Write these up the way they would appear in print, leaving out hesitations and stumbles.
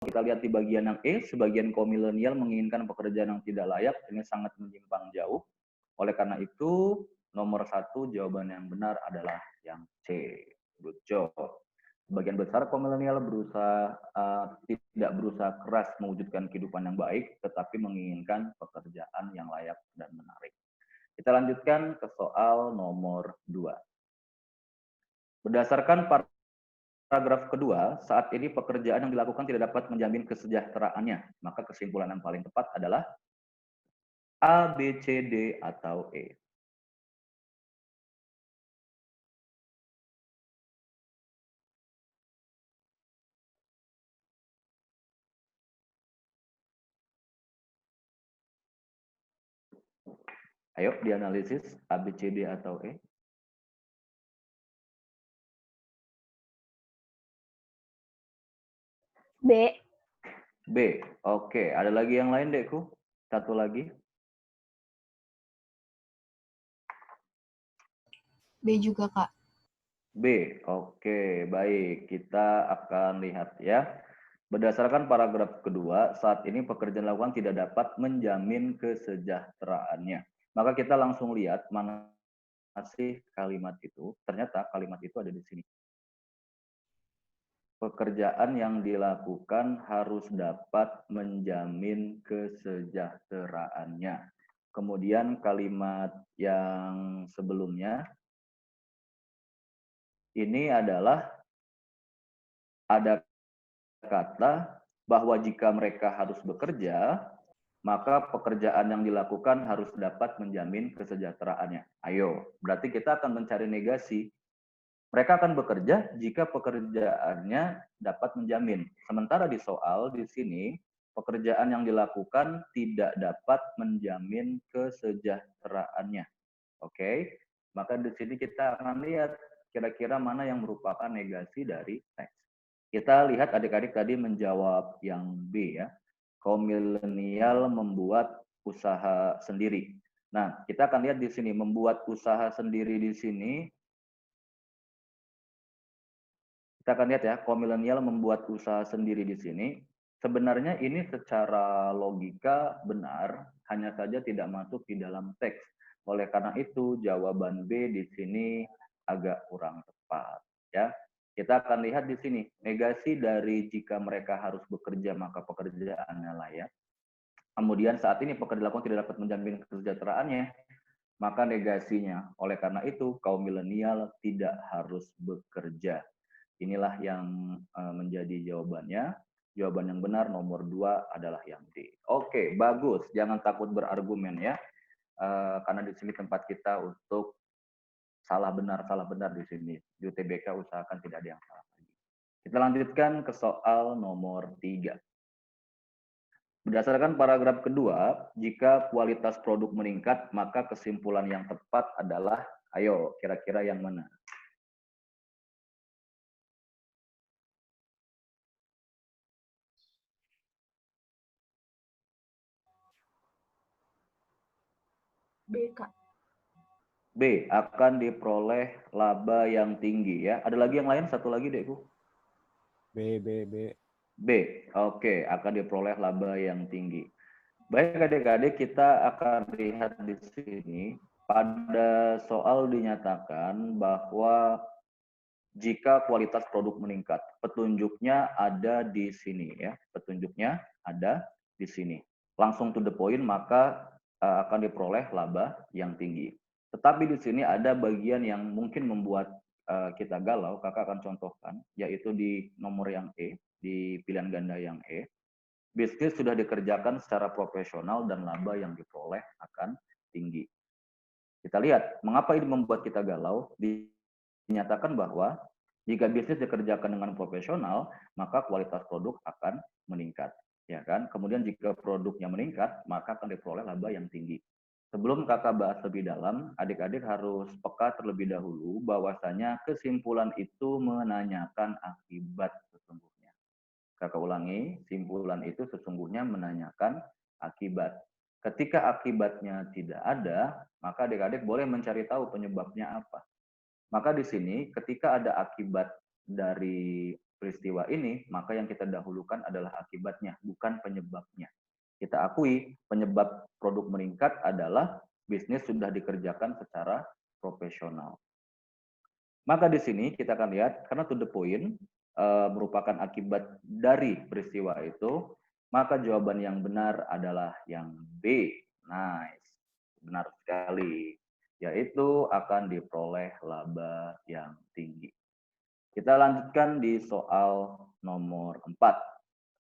kita lihat di bagian yang E, sebagian kaum milenial menginginkan pekerjaan yang tidak layak, ini sangat menyimpang jauh. Oleh karena itu, nomor 1 jawaban yang benar adalah yang C. Good job. Sebagian besar kaum milenial tidak berusaha keras mewujudkan kehidupan yang baik, tetapi menginginkan pekerjaan yang layak dan menarik. Kita lanjutkan ke soal nomor 2. Berdasarkan paragraf kedua, saat ini pekerjaan yang dilakukan tidak dapat menjamin kesejahteraannya. Maka kesimpulan yang paling tepat adalah A, B, C, D, atau E. Ayo dianalisis A, B, C, D, atau E. B. B. Oke, ada lagi yang lain, Dekku? Satu lagi. B juga, Kak. B. Oke, baik. Kita akan lihat ya. Berdasarkan paragraf kedua, saat ini pekerjaan lakukan tidak dapat menjamin kesejahteraannya. Maka kita langsung lihat mana sih kalimat itu. Ternyata kalimat itu ada di sini. Pekerjaan yang dilakukan harus dapat menjamin kesejahteraannya. Kemudian kalimat yang sebelumnya ini adalah ada kata bahwa jika mereka harus bekerja, maka pekerjaan yang dilakukan harus dapat menjamin kesejahteraannya. Ayo, berarti kita akan mencari negasi. Mereka akan bekerja jika pekerjaannya dapat menjamin. Sementara di soal di sini, pekerjaan yang dilakukan tidak dapat menjamin kesejahteraannya. Oke, maka di sini kita akan lihat kira-kira mana yang merupakan negasi dari teks. Kita lihat adik-adik tadi menjawab yang B ya. Kaum milenial membuat usaha sendiri. Nah, kita akan lihat di sini membuat usaha sendiri di sini. Kita akan lihat ya, kaum milenial membuat usaha sendiri di sini. Sebenarnya ini secara logika benar, hanya saja tidak masuk di dalam teks. Oleh karena itu, jawaban B di sini agak kurang tepat. Ya, kita akan lihat di sini negasi dari jika mereka harus bekerja maka pekerjaannya layak. Kemudian saat ini pekerjaan dilakukan tidak dapat menjamin kesejahteraannya, maka negasinya. Oleh karena itu, kaum milenial tidak harus bekerja. Inilah yang menjadi jawabannya. Jawaban yang benar nomor 2 adalah yang D. Oke, bagus. Jangan takut berargumen ya. Karena di sini tempat kita untuk salah benar di sini. Di UTBK usahakan tidak ada yang salah lagi. Kita lanjutkan ke soal nomor 3. Berdasarkan paragraf kedua, jika kualitas produk meningkat, maka kesimpulan yang tepat adalah, ayo kira-kira yang mana? B, Kak. B, akan diperoleh laba yang tinggi ya. Ada lagi yang lain? Satu lagi, Dekku. B. B, oke, akan diperoleh laba yang tinggi. Baik adik-adik, kita akan lihat di sini. Pada soal dinyatakan bahwa jika kualitas produk meningkat, petunjuknya ada di sini ya. Petunjuknya ada di sini. Langsung to the point, maka akan diperoleh laba yang tinggi. Tetapi di sini ada bagian yang mungkin membuat kita galau, kakak akan contohkan, yaitu di nomor yang E, di pilihan ganda yang E. Bisnis sudah dikerjakan secara profesional dan laba yang diperoleh akan tinggi. Kita lihat, mengapa ini membuat kita galau? Dinyatakan bahwa jika bisnis dikerjakan dengan profesional, maka kualitas produk akan meningkat. Ya kan? Kemudian jika produknya meningkat, maka akan diperoleh laba yang tinggi. Sebelum kakak bahas lebih dalam, adik-adik harus peka terlebih dahulu bahwasanya kesimpulan itu menanyakan akibat sesungguhnya. Kakak ulangi, simpulan itu sesungguhnya menanyakan akibat. Ketika akibatnya tidak ada, maka adik-adik boleh mencari tahu penyebabnya apa. Maka di sini ketika ada akibat dari peristiwa ini, maka yang kita dahulukan adalah akibatnya, bukan penyebabnya. Kita akui penyebab produk meningkat adalah bisnis sudah dikerjakan secara profesional. Maka di sini kita akan lihat, karena to the point merupakan akibat dari peristiwa itu, maka jawaban yang benar adalah yang B. Nice, benar sekali. Yaitu akan diperoleh laba yang tinggi. Kita lanjutkan di soal nomor 4.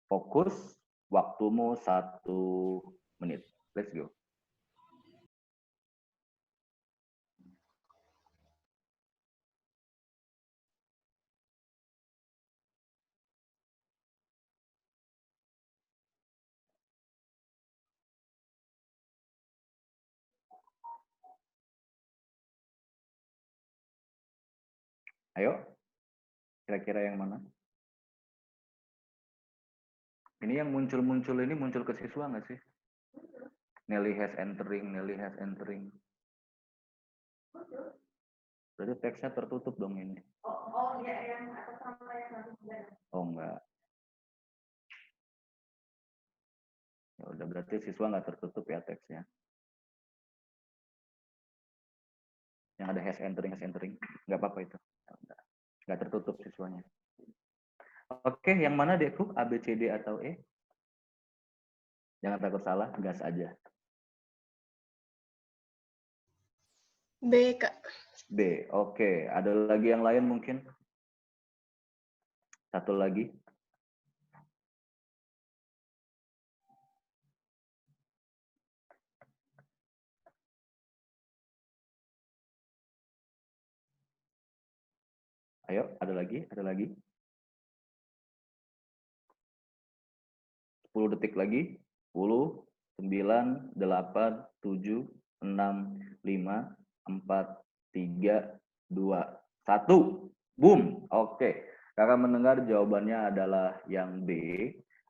Fokus, waktumu 1 menit. Let's go. Ayo, kira-kira yang mana? Ini yang muncul-muncul ini muncul ke siswa nggak sih? Nelly has entering, Nelly has entering. Berarti teksnya tertutup dong ini. Ya, yang atas sama yang satu. Oh enggak. Ya udah, berarti siswa nggak tertutup ya teksnya. Yang ada has entering, nggak apa-apa itu. Nggak tertutup siswanya. Oke, yang mana Dekku? A, B, C, D, atau E? Jangan takut salah, gas aja. B, Kak. B, oke. Ada lagi yang lain mungkin? Satu lagi. Ayo, ada lagi, ada lagi. 10 detik lagi. 10, 9, 8, 7, 6, 5, 4, 3, 2, 1. Boom. Oke. Kakak mendengar jawabannya adalah yang B.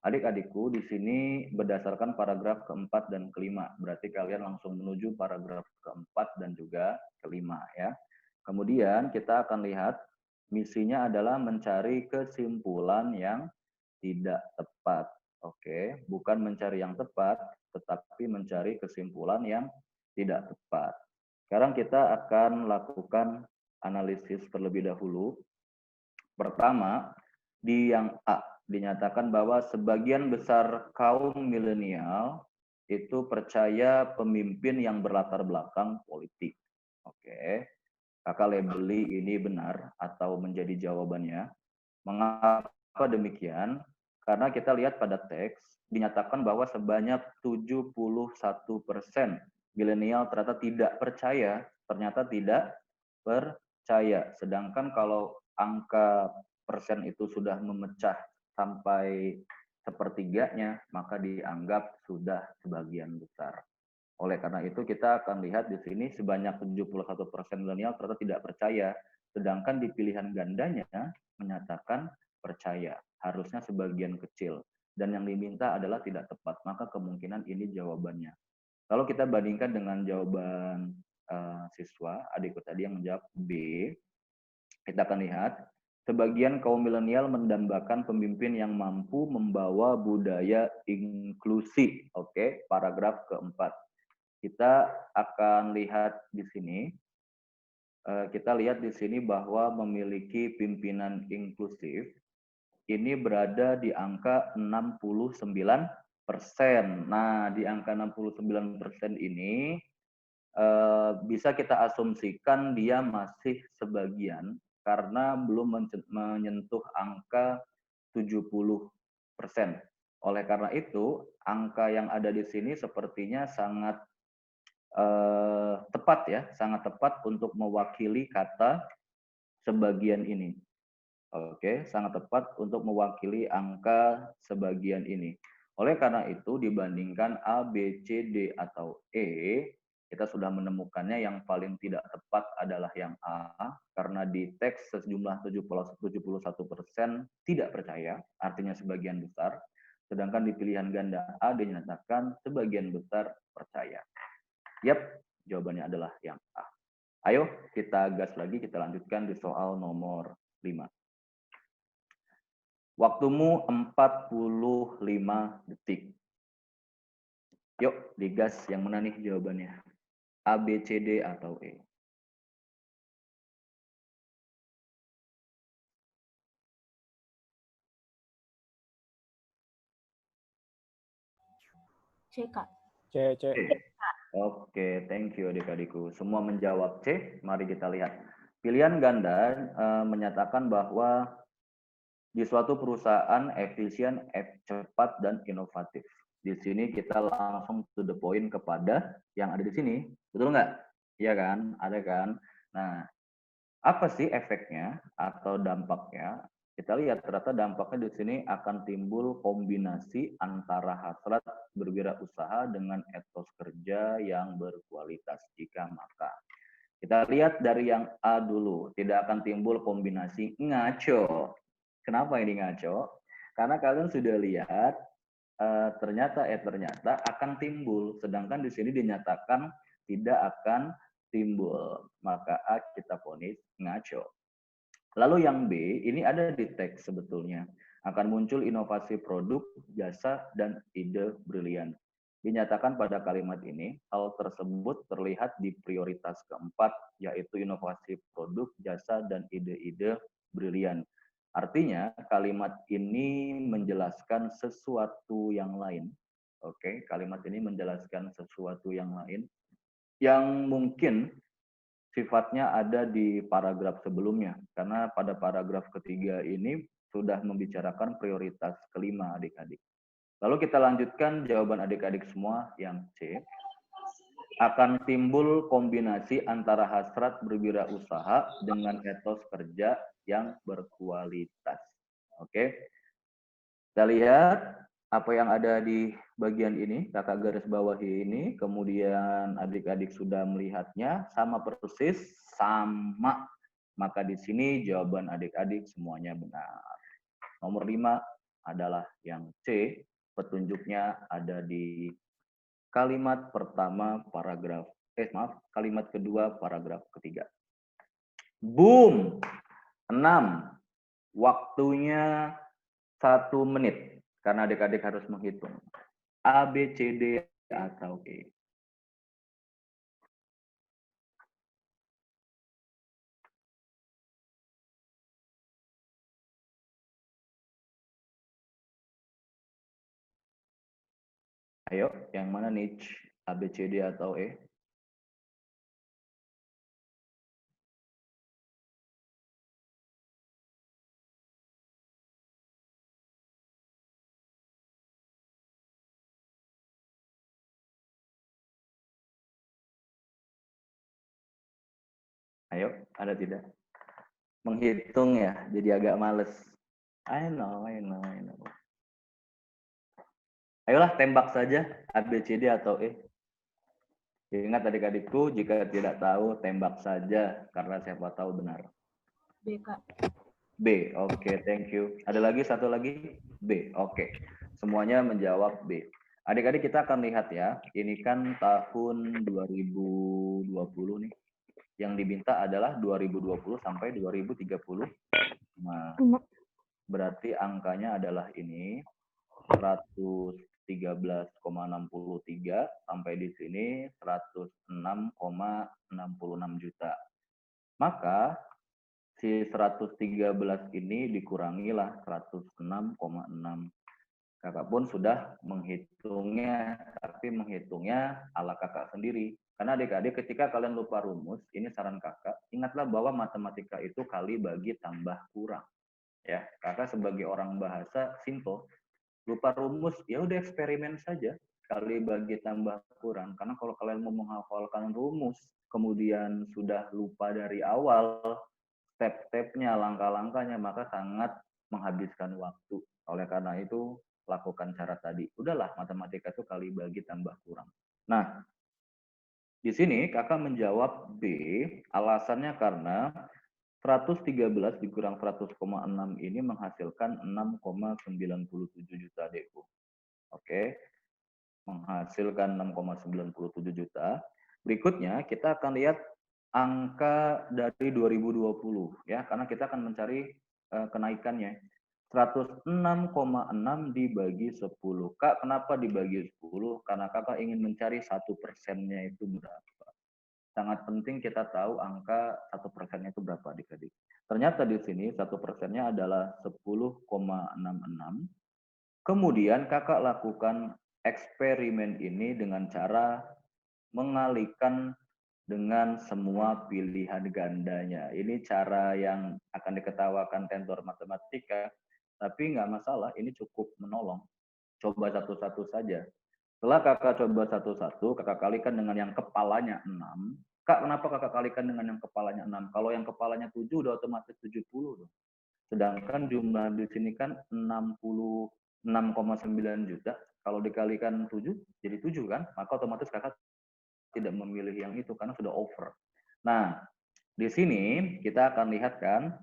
Adik-adikku, di sini berdasarkan paragraf keempat dan kelima. Berarti kalian langsung menuju paragraf keempat dan juga kelima ya. Kemudian kita akan lihat misinya adalah mencari kesimpulan yang tidak tepat. Oke, bukan mencari yang tepat, tetapi mencari kesimpulan yang tidak tepat. Sekarang kita akan lakukan analisis terlebih dahulu. Pertama, di yang A, dinyatakan bahwa sebagian besar kaum milenial itu percaya pemimpin yang berlatar belakang politik. Oke, kakak labeli ini benar atau menjadi jawabannya. Mengapa demikian? Karena kita lihat pada teks, dinyatakan bahwa sebanyak 71% milenial ternyata tidak percaya. Sedangkan kalau angka persen itu sudah memecah sampai sepertiganya, maka dianggap sudah sebagian besar. Oleh karena itu kita akan lihat di sini sebanyak 71% milenial ternyata tidak percaya. Sedangkan di pilihan gandanya menyatakan percaya. Harusnya sebagian kecil. Dan yang diminta adalah tidak tepat. Maka kemungkinan ini jawabannya. Kalau kita bandingkan dengan jawaban siswa, adikku tadi yang menjawab B, kita akan lihat sebagian kaum milenial mendambakan pemimpin yang mampu membawa budaya inklusi. Oke, paragraf keempat. Kita akan lihat di sini. Kita lihat di sini bahwa memiliki pimpinan inklusif ini berada di angka 69%. Nah, di angka 69% ini bisa kita asumsikan dia masih sebagian karena belum menyentuh angka 70%. Oleh karena itu, angka yang ada di sini sepertinya sangat tepat ya, sangat tepat untuk mewakili kata sebagian ini. Oke, sangat tepat untuk mewakili angka sebagian ini. Oleh karena itu, dibandingkan A, B, C, D, atau E, kita sudah menemukannya yang paling tidak tepat adalah yang A, karena di teks sejumlah 71% tidak percaya, artinya sebagian besar, sedangkan di pilihan ganda A dinyatakan sebagian besar percaya. Yap, jawabannya adalah yang A. Ayo kita gas lagi, kita lanjutkan di soal nomor 5. Waktumu 45 detik. Yuk, digas yang mana nih jawabannya? A, B, C, D, atau E? C, Kak. C. C. Oke, thank you adik-adikku. Semua menjawab C. Mari kita lihat. Pilihan ganda menyatakan bahwa di suatu perusahaan efisien, cepat, dan inovatif. Di sini kita langsung to the point kepada yang ada di sini. Betul nggak? Iya kan? Ada kan? Nah, apa sih efeknya atau dampaknya? Kita lihat ternyata dampaknya di sini akan timbul kombinasi antara hasrat berwirausaha dengan etos kerja yang berkualitas. Jika maka kita lihat dari yang A dulu, tidak akan timbul kombinasi ngaco. Kenapa ini ngaco? Karena kalian sudah lihat ternyata akan timbul, sedangkan di sini dinyatakan tidak akan timbul. Maka A kita vonis ngaco. Lalu yang B, ini ada di teks sebetulnya. Akan muncul inovasi produk, jasa, dan ide brilian. Dinyatakan pada kalimat ini, hal tersebut terlihat di prioritas keempat, yaitu inovasi produk, jasa, dan ide-ide brilian. Artinya, kalimat ini menjelaskan sesuatu yang lain. Oke, kalimat ini menjelaskan sesuatu yang lain yang mungkin sifatnya ada di paragraf sebelumnya, karena pada paragraf ketiga ini sudah membicarakan prioritas kelima adik-adik. Lalu kita lanjutkan jawaban adik-adik semua yang C. Akan timbul kombinasi antara hasrat berwirausaha dengan etos kerja yang berkualitas. Oke. Kita lihat apa yang ada di bagian ini, kakak garis bawahi ini, kemudian adik-adik sudah melihatnya, sama persis, sama. Maka di sini jawaban adik-adik semuanya benar. Nomor 5 adalah yang C, petunjuknya ada di kalimat pertama paragraf, kalimat kedua paragraf ketiga. Boom! 6. Waktunya 1 menit. Karena adik-adik harus menghitung. A, B, C, D, atau E. Ayo, yang mana nih? A, B, C, D, atau E? Ayo, ada tidak? Menghitung ya, jadi agak males. I know. Ayolah, tembak saja A, B, C, D, atau E. Ingat adik-adikku, jika tidak tahu, tembak saja, karena siapa tahu benar. B, Kak. B, oke, thank you. Ada lagi, satu lagi? B, oke. Semuanya menjawab B. Adik-adik kita akan lihat ya, ini kan tahun 2020 nih. Yang diminta adalah 2020 sampai 2030. Nah, berarti angkanya adalah ini, 113,63 sampai di sini 106,66 juta. Maka si 113 ini dikurangilah 106,6. Kakak pun sudah menghitungnya, tapi menghitungnya ala kakak sendiri. Karena adik-adik ketika kalian lupa rumus, ini saran kakak, ingatlah bahwa matematika itu kali bagi tambah kurang. Ya, kakak sebagai orang bahasa simple, lupa rumus, ya udah eksperimen saja, kali bagi tambah kurang. Karena kalau kalian mau menghafalkan rumus, kemudian sudah lupa dari awal, step-stepnya, langkah-langkahnya, maka sangat menghabiskan waktu. Oleh karena itu, lakukan cara tadi. Udahlah, matematika itu kali bagi tambah kurang. Nah, di sini kakak menjawab B, alasannya karena 113 dikurang 100,6 ini menghasilkan 6,97 juta adekku. Oke, menghasilkan 6,97 juta. Berikutnya kita akan lihat angka dari 2020 ya, karena kita akan mencari kenaikannya. 106,6 dibagi 10. Kak, kenapa dibagi 10? Karena kakak ingin mencari 1%-nya itu berapa. Sangat penting kita tahu angka 1%-nya itu berapa adik-adik. Ternyata di sini 1%-nya adalah 10,66. Kemudian kakak lakukan eksperimen ini dengan cara mengalihkan dengan semua pilihan gandanya. Ini cara yang akan diketawakan tentor matematika, tapi nggak masalah, ini cukup menolong. Coba satu-satu saja. Setelah kakak coba satu-satu, kakak kalikan dengan yang kepalanya 6. Kak, kenapa kakak kalikan dengan yang kepalanya 6? Kalau yang kepalanya 7 udah otomatis 70 dong. Sedangkan jumlah di sini kan 66,9 juta. Kalau dikalikan 7 jadi 7 kan? Maka otomatis kakak tidak memilih yang itu karena sudah over. Nah, di sini kita akan lihat kan,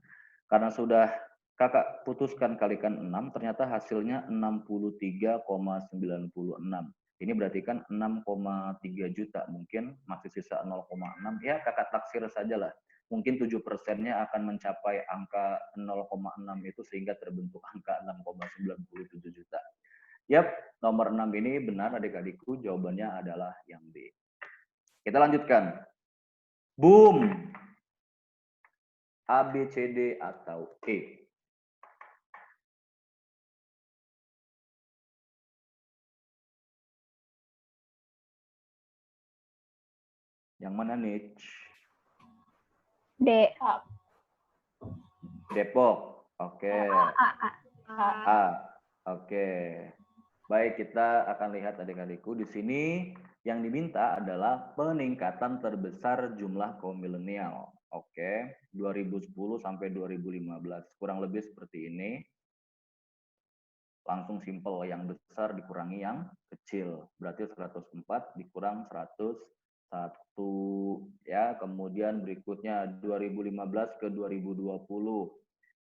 karena sudah kakak putuskan kalikan 6, ternyata hasilnya 63,96. Ini berarti kan 6,3 juta, mungkin masih sisa 0,6. Ya kakak taksir saja lah. Mungkin 7%-nya akan mencapai angka 0,6 itu sehingga terbentuk angka 6,97 juta. Yap, nomor 6 ini benar adik-adikku, jawabannya adalah yang B. Kita lanjutkan. Boom. A, B, C, D, atau E. Yang mana nih? D. Depok. Oke. A. Oke. Baik, kita akan lihat adik-adikku. Di sini yang diminta adalah peningkatan terbesar jumlah kaum milenial. Oke, 2010 sampai 2015. Kurang lebih seperti ini. Langsung simple, yang besar dikurangi yang kecil. Berarti 104 dikurang 101. Ya, kemudian berikutnya 2015 ke 2020.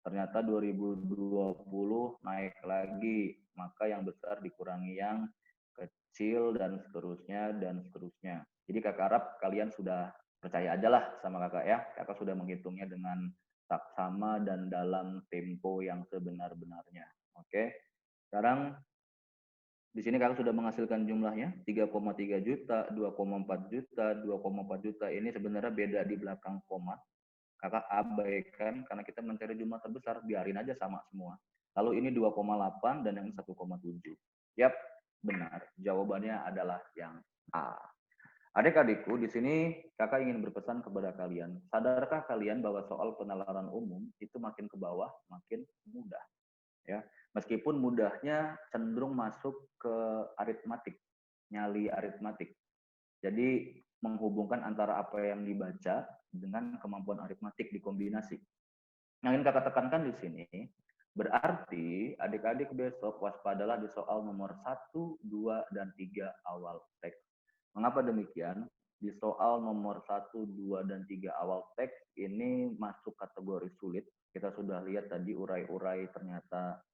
Ternyata 2020 naik lagi, maka yang besar dikurangi yang kecil dan seterusnya dan seterusnya. Jadi kakak harap kalian sudah percaya aja lah sama kakak ya. Kakak sudah menghitungnya dengan saksama dan dalam tempo yang sebenar-benarnya. Oke. Sekarang di sini kakak sudah menghasilkan jumlahnya 3,3 juta, 2,4 juta, 2,4 juta. Ini sebenarnya beda di belakang koma. Kakak abaikan karena kita mencari jumlah terbesar, biarin aja sama semua. Lalu ini 2,8 dan yang 1,7. Yap, benar. Jawabannya adalah yang A. Adik-adikku, di sini kakak ingin berpesan kepada kalian. Sadarkah kalian bahwa soal penalaran umum itu makin ke bawah, makin mudah. Ya, meskipun mudahnya cenderung masuk ke aritmatik, nyali aritmatik. Jadi menghubungkan antara apa yang dibaca dengan kemampuan aritmatik dikombinasi. Yang ingin kakak tekankan di sini, berarti adik-adik besok waspadalah di soal nomor 1, 2, dan 3 awal teks. Mengapa demikian? Di soal nomor 1, 2, dan 3 awal teks ini masuk kategori sulit. Kita sudah lihat tadi urai-urai ternyata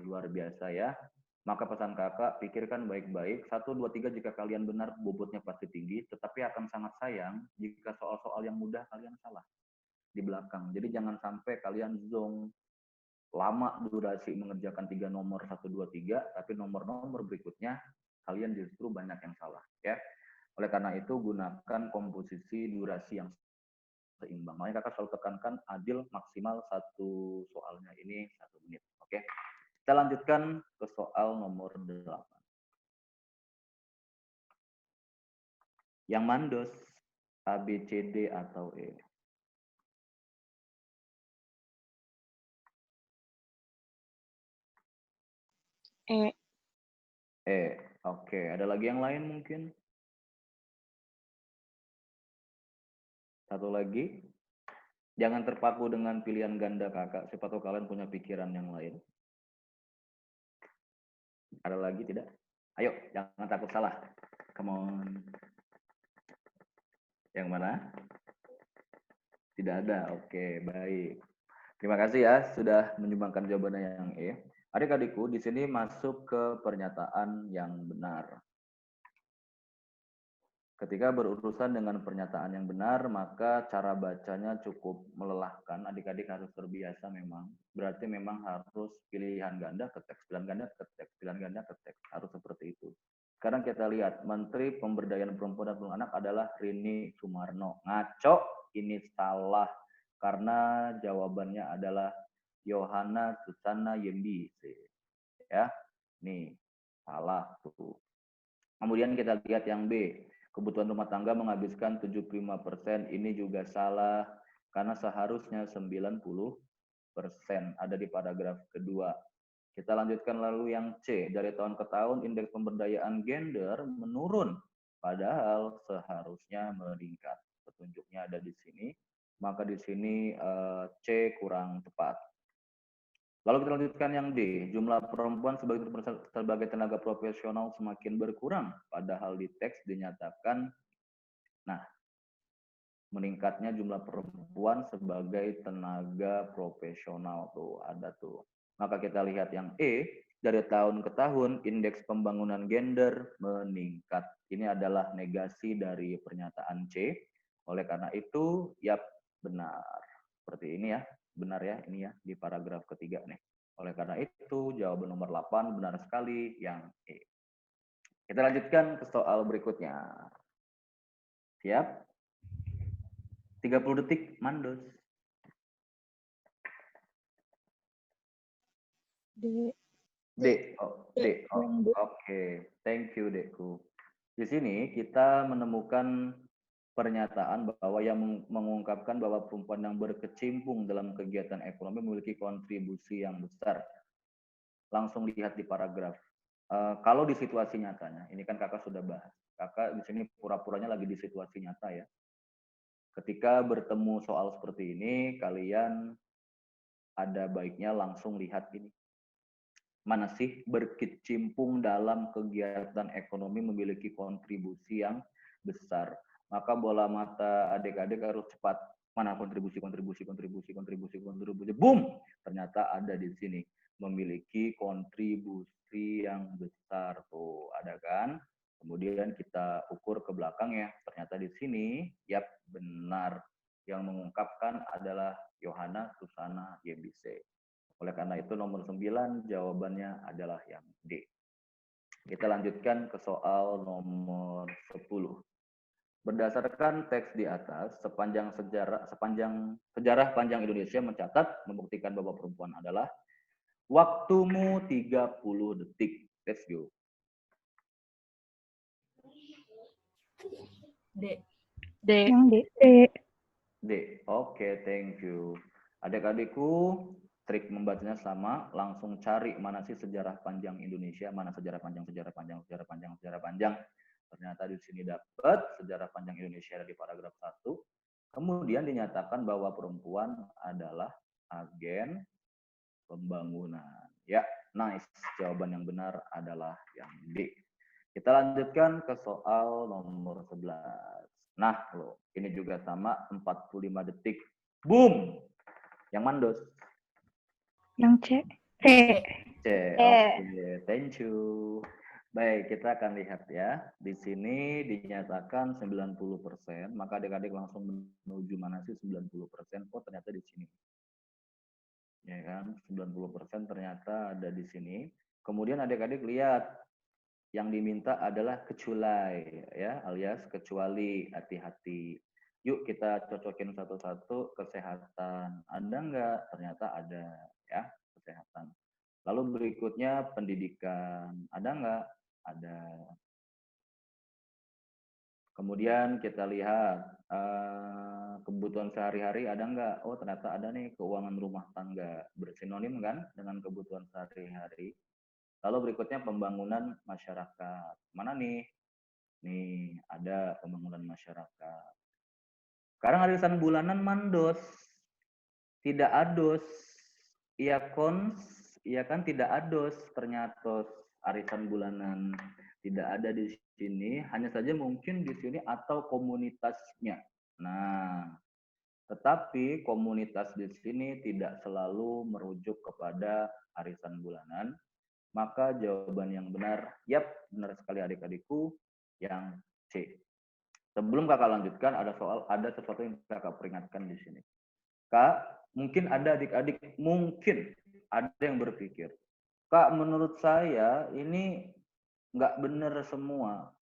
luar biasa ya. Maka pesan kakak, pikirkan baik-baik. 1, 2, 3 jika kalian benar, bobotnya pasti tinggi. Tetapi akan sangat sayang jika soal-soal yang mudah kalian salah di belakang. Jadi jangan sampai kalian zong lama durasi mengerjakan 3 nomor 1, 2, 3, tapi nomor-nomor berikutnya kalian justru banyak yang salah. Ya. Oleh karena itu, gunakan komposisi durasi yang seimbang. Makanya kakak selalu tekankan adil maksimal satu soalnya ini 1 menit. Oke. Kita lanjutkan ke soal nomor 8. Yang mandos, A, B, C, D, atau E? E. E. Oke, ada lagi yang lain mungkin? Satu lagi. Jangan terpaku dengan pilihan ganda kakak, siapa tahu kalian punya pikiran yang lain. Ada lagi tidak? Ayo, jangan takut salah. Come on. Yang mana? Tidak ada. Oke, baik. Terima kasih ya sudah menyumbangkan jawabannya yang E. Adik-adikku, di sini masuk ke pernyataan yang benar. Ketika berurusan dengan pernyataan yang benar, maka cara bacanya cukup melelahkan. Adik-adik harus terbiasa memang. Berarti memang harus pilihan ganda ke teks, pilihan ganda ke teks, pilihan ganda ke teks. Harus seperti itu. Sekarang kita lihat, Menteri Pemberdayaan Perempuan dan Perlindungan Anak adalah Rini Sumarno. Ngaco, ini salah. Karena jawabannya adalah Yohana Susana Yembise. Ya, nih, salah tuh. Kemudian kita lihat yang B. Kebutuhan rumah tangga menghabiskan 75%. Ini juga salah karena seharusnya 90% ada di paragraf kedua. Kita lanjutkan lalu yang C. Dari tahun ke tahun indeks pemberdayaan gender menurun padahal seharusnya meningkat. Petunjuknya ada di sini. Maka di sini C kurang tepat. Lalu kita lanjutkan yang D, jumlah perempuan sebagai tenaga profesional semakin berkurang, padahal di teks dinyatakan, nah, meningkatnya jumlah perempuan sebagai tenaga profesional tuh, ada tuh. Maka kita lihat yang E, dari tahun ke tahun indeks pembangunan gender meningkat. Ini adalah negasi dari pernyataan C. Oleh karena itu, yap, benar. Seperti ini ya. Benar ya, ini ya, di paragraf ketiga nih. Oleh karena itu, jawaban nomor 8 benar sekali yang E. Kita lanjutkan ke soal berikutnya. Siap? 30 detik, mandos. D. D. Oh, D. Oh, oke. Thank you, Dekku. Di sini kita menemukan pernyataan bahwa yang mengungkapkan bahwa perempuan yang berkecimpung dalam kegiatan ekonomi memiliki kontribusi yang besar. Langsung lihat di paragraf. Kalau di situasi nyatanya, ini kan kakak sudah bahas. Kakak di sini pura-puranya lagi di situasi nyata ya. Ketika bertemu soal seperti ini, kalian ada baiknya langsung lihat ini. Mana sih berkecimpung dalam kegiatan ekonomi memiliki kontribusi yang besar. Maka bola mata adik-adik harus cepat. Mana kontribusi. Boom! Ternyata ada di sini. Memiliki kontribusi yang besar. Tuh, ada kan? Kemudian kita ukur ke belakang ya. Ternyata di sini, yap, benar. Yang mengungkapkan adalah Yohana Susana Yembise. Oleh karena itu nomor 9 jawabannya adalah yang D. Kita lanjutkan ke soal nomor 10. Berdasarkan teks di atas, sepanjang sejarah panjang Indonesia mencatat membuktikan bahwa perempuan adalah waktumu 30 detik. Let's go. D. D. Yang D. D. D. Oke, thank you. Adik-adikku, trik membacanya sama, langsung cari mana sih sejarah panjang Indonesia, mana sejarah panjang. Ternyata di sini dapat sejarah panjang Indonesia ada di paragraf 1. Kemudian dinyatakan bahwa perempuan adalah agen pembangunan. Ya, nice. Jawaban yang benar adalah yang D. Kita lanjutkan ke soal nomor 11. Nah, loh, ini juga sama 45 detik. Boom! Yang mandos. Yang C. C. C. Oke, thank you. Baik, kita akan lihat ya. Di sini dinyatakan 90%, maka adik-adik langsung menuju mana sih 90%? Oh, ternyata di sini. Ya kan, 90% ternyata ada di sini. Kemudian adik-adik lihat yang diminta adalah keculai ya, alias kecuali, hati-hati. Yuk kita cocokin satu-satu. Kesehatan ada nggak? Ternyata ada ya, kesehatan. Lalu berikutnya pendidikan ada nggak? Ada. Kemudian kita lihat kebutuhan sehari-hari ada nggak? Oh ternyata ada nih, keuangan rumah tangga. Bersinonim kan dengan kebutuhan sehari-hari. Lalu berikutnya pembangunan masyarakat. Mana nih? Nih ada pembangunan masyarakat. Sekarang arisan bulanan mandos. Tidak ados. Iya kons, iya kan tidak ados ternyata arisan bulanan. Tidak ada di sini, hanya saja mungkin di sini atau komunitasnya. Nah, tetapi komunitas di sini tidak selalu merujuk kepada arisan bulanan. Maka jawaban yang benar, yap, benar sekali adik-adikku, yang C. Sebelum kakak lanjutkan, ada sesuatu yang kakak peringatkan di sini. Kak, mungkin ada adik-adik, mungkin ada yang berpikir, Kak, menurut saya ini nggak benar semua.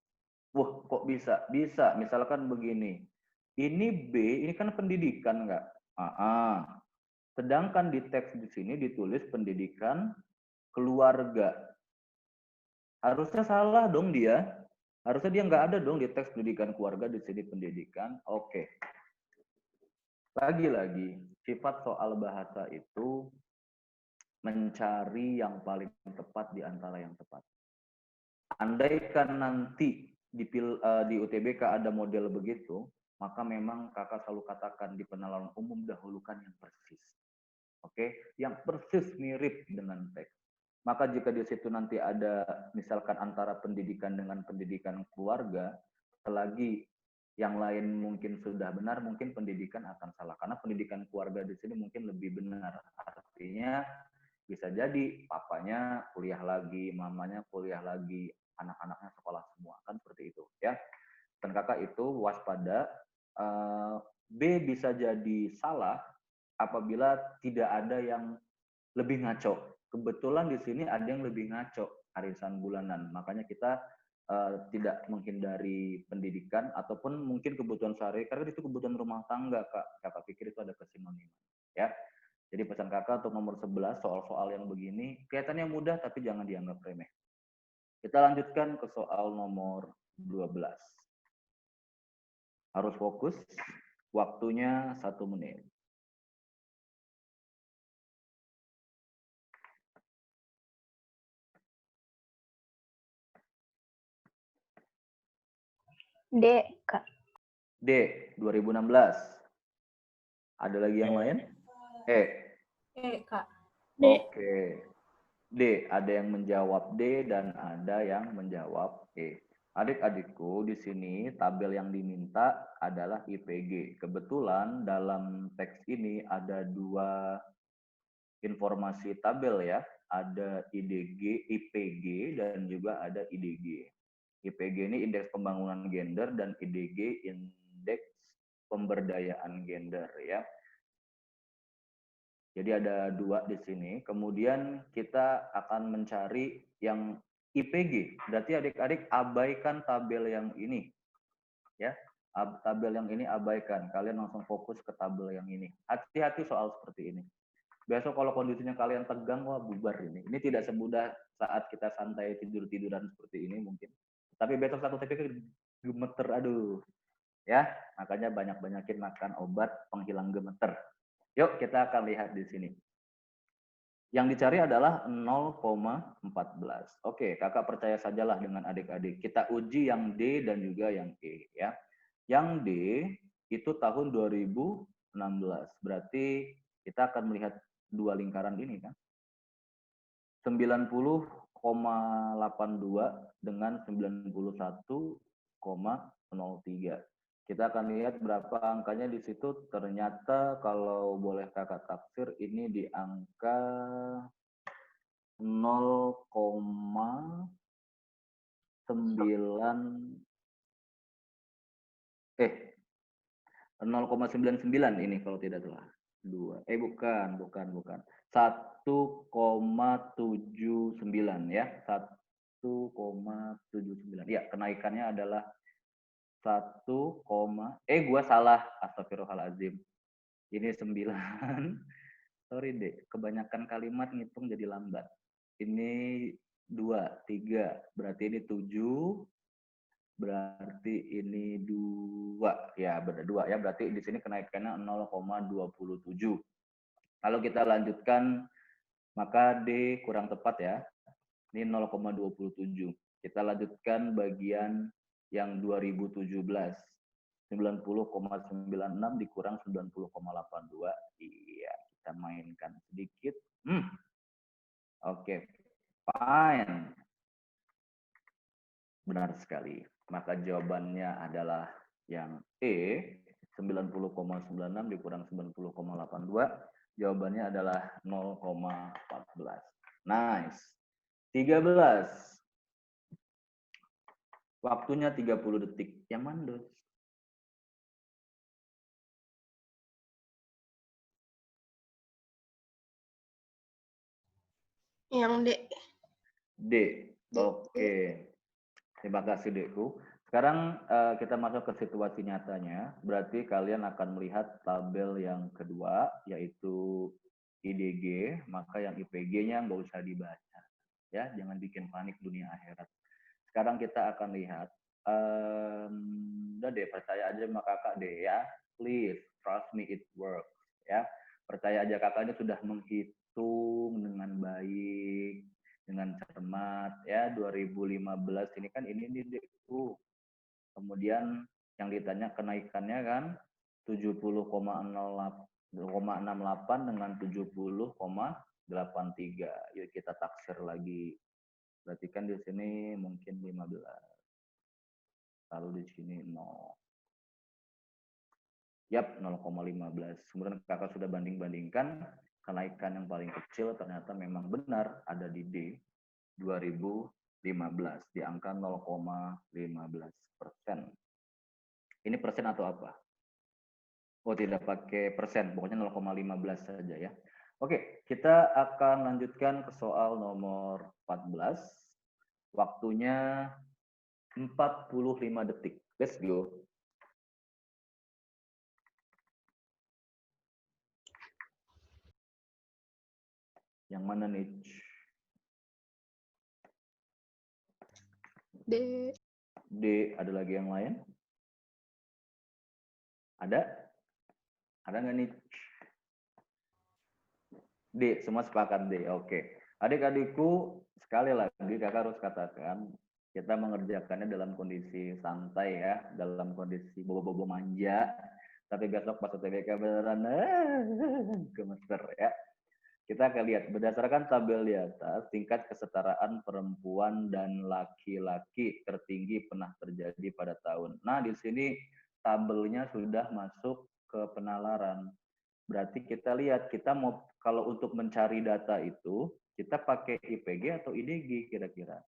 Wah, kok bisa? Bisa, misalkan begini. Ini B, ini kan pendidikan nggak? Sedangkan di teks di sini ditulis pendidikan keluarga. Harusnya salah dong dia. Harusnya dia nggak ada dong di teks pendidikan keluarga, di sini pendidikan. Oke. Lagi-lagi, sifat soal bahasa itu mencari yang paling tepat di antara yang tepat. Andaikan nanti di UTBK ada model begitu, maka memang kakak selalu katakan di penalaran umum dahulukan yang persis. Oke, yang persis mirip dengan teks. Maka jika di situ nanti ada misalkan antara pendidikan dengan pendidikan keluarga, selagi yang lain mungkin sudah benar, mungkin pendidikan akan salah. Karena pendidikan keluarga di sini mungkin lebih benar. Artinya bisa jadi papanya kuliah lagi, mamanya kuliah lagi, anak-anaknya sekolah semua. Kan seperti itu ya. Dan kakak itu waspada, B bisa jadi salah apabila tidak ada yang lebih ngaco. Kebetulan di sini ada yang lebih ngaco, arisan bulanan. Makanya kita tidak menghindari pendidikan ataupun mungkin kebutuhan sehari, karena itu kebutuhan rumah tangga, Kak. Kakak pikir itu ada kesinoniman. Ya. Jadi pesan kakak untuk nomor 11, soal-soal yang begini, kelihatannya mudah tapi jangan dianggap remeh. Kita lanjutkan ke soal nomor 12. Harus fokus, waktunya 1 menit. D, Kak. D, 2016. Ada lagi yang lain? E. Kak. D. Oke. D, ada yang menjawab D dan ada yang menjawab E. Adik-adikku, di sini tabel yang diminta adalah IPG. Kebetulan dalam teks ini ada 2 informasi tabel ya. Ada IDG, IPG, dan juga ada IDG. IPG ini indeks pembangunan gender dan IDG indeks pemberdayaan gender ya. Jadi ada 2 di sini. Kemudian kita akan mencari yang IPG. Berarti adik-adik abaikan tabel yang ini. Ya. Tabel yang ini abaikan. Kalian langsung fokus ke tabel yang ini. Hati-hati soal seperti ini. Besok kalau kondisinya kalian tegang, wah bubar ini. Ini tidak semudah saat kita santai tidur-tiduran seperti ini mungkin. Tapi besok satu TPK gemeter, aduh. Ya, makanya banyak-banyakin makan obat penghilang gemeter. Yuk kita akan lihat di sini. Yang dicari adalah 0,14. Oke, kakak percaya sajalah dengan adik-adik. Kita uji yang D dan juga yang E ya. Yang D itu tahun 2016. Berarti kita akan melihat 2 lingkaran ini kan. 90,82 dengan 91,03. Kita akan lihat berapa angkanya di situ. Ternyata kalau boleh kakak taksir ini di angka 0,99 ini kalau tidak salah. 2. Bukan. 1,79 ya. 1,79. Ya, kenaikannya adalah 1, gua salah, astagfirullahaladzim. Ini 9. Sorry deh, kebanyakan kalimat ngitung jadi lambat. Ini 2, 3, berarti ini 7, berarti ini 2. Ya, benar 2 ya, berarti di sini kenaikannya 0,27. Kalau kita lanjutkan, maka D kurang tepat ya. Ini 0,27. Kita lanjutkan bagian yang 2017. 90,96 dikurang 90,82. Iya, kita mainkan sedikit. Oke, fine. Benar sekali. Maka jawabannya adalah yang E, 90,96 dikurang 90,82. Jawabannya adalah 0,14. Nice. 13. Waktunya 30 detik. Yang mana, Dos? Yang D. D. D. Oke. Terima kasih, Dekku. Sekarang kita masuk ke situasi nyatanya. Berarti kalian akan melihat tabel yang kedua, yaitu IDG, maka yang IPG-nya nggak usah dibaca. Ya, jangan bikin panik dunia akhirat. Sekarang kita akan lihat. Udah deh, percaya aja sama kakak deh ya. Please, trust me, it works. Ya, percaya aja kakaknya sudah menghitung dengan baik, dengan cermat ya. 2015 ini kan ini nih kemudian yang ditanya kenaikannya kan 70,68 dengan 70,83. Yuk kita taksir lagi. Berarti kan di sini mungkin 15. Lalu di sini 0. Yap, 0,15. Kemudian kakak sudah banding-bandingkan, kenaikan yang paling kecil ternyata memang benar ada di D 2015 di angka 0,15%. Ini persen atau apa? Oh, tidak pakai persen, pokoknya 0,15 saja ya. Oke, kita akan lanjutkan ke soal nomor 14. Waktunya 45 detik. Let's go. Yang mana nih? D. D, ada lagi yang lain? Ada? Ada nggak nih? D, semua sepakat D. Oke. Adik-adikku, sekali lagi kakak harus katakan, kita mengerjakannya dalam kondisi santai ya, dalam kondisi bobo-bobo manja. Tapi besok pas UTBK beneran gemeter ya. Kita akan lihat berdasarkan tabel di atas, tingkat kesetaraan perempuan dan laki-laki tertinggi pernah terjadi pada tahun. Nah, di sini tabelnya sudah masuk ke penalaran. Berarti kita lihat, kita mau kalau untuk mencari data itu, kita pakai IPG atau IDG kira-kira.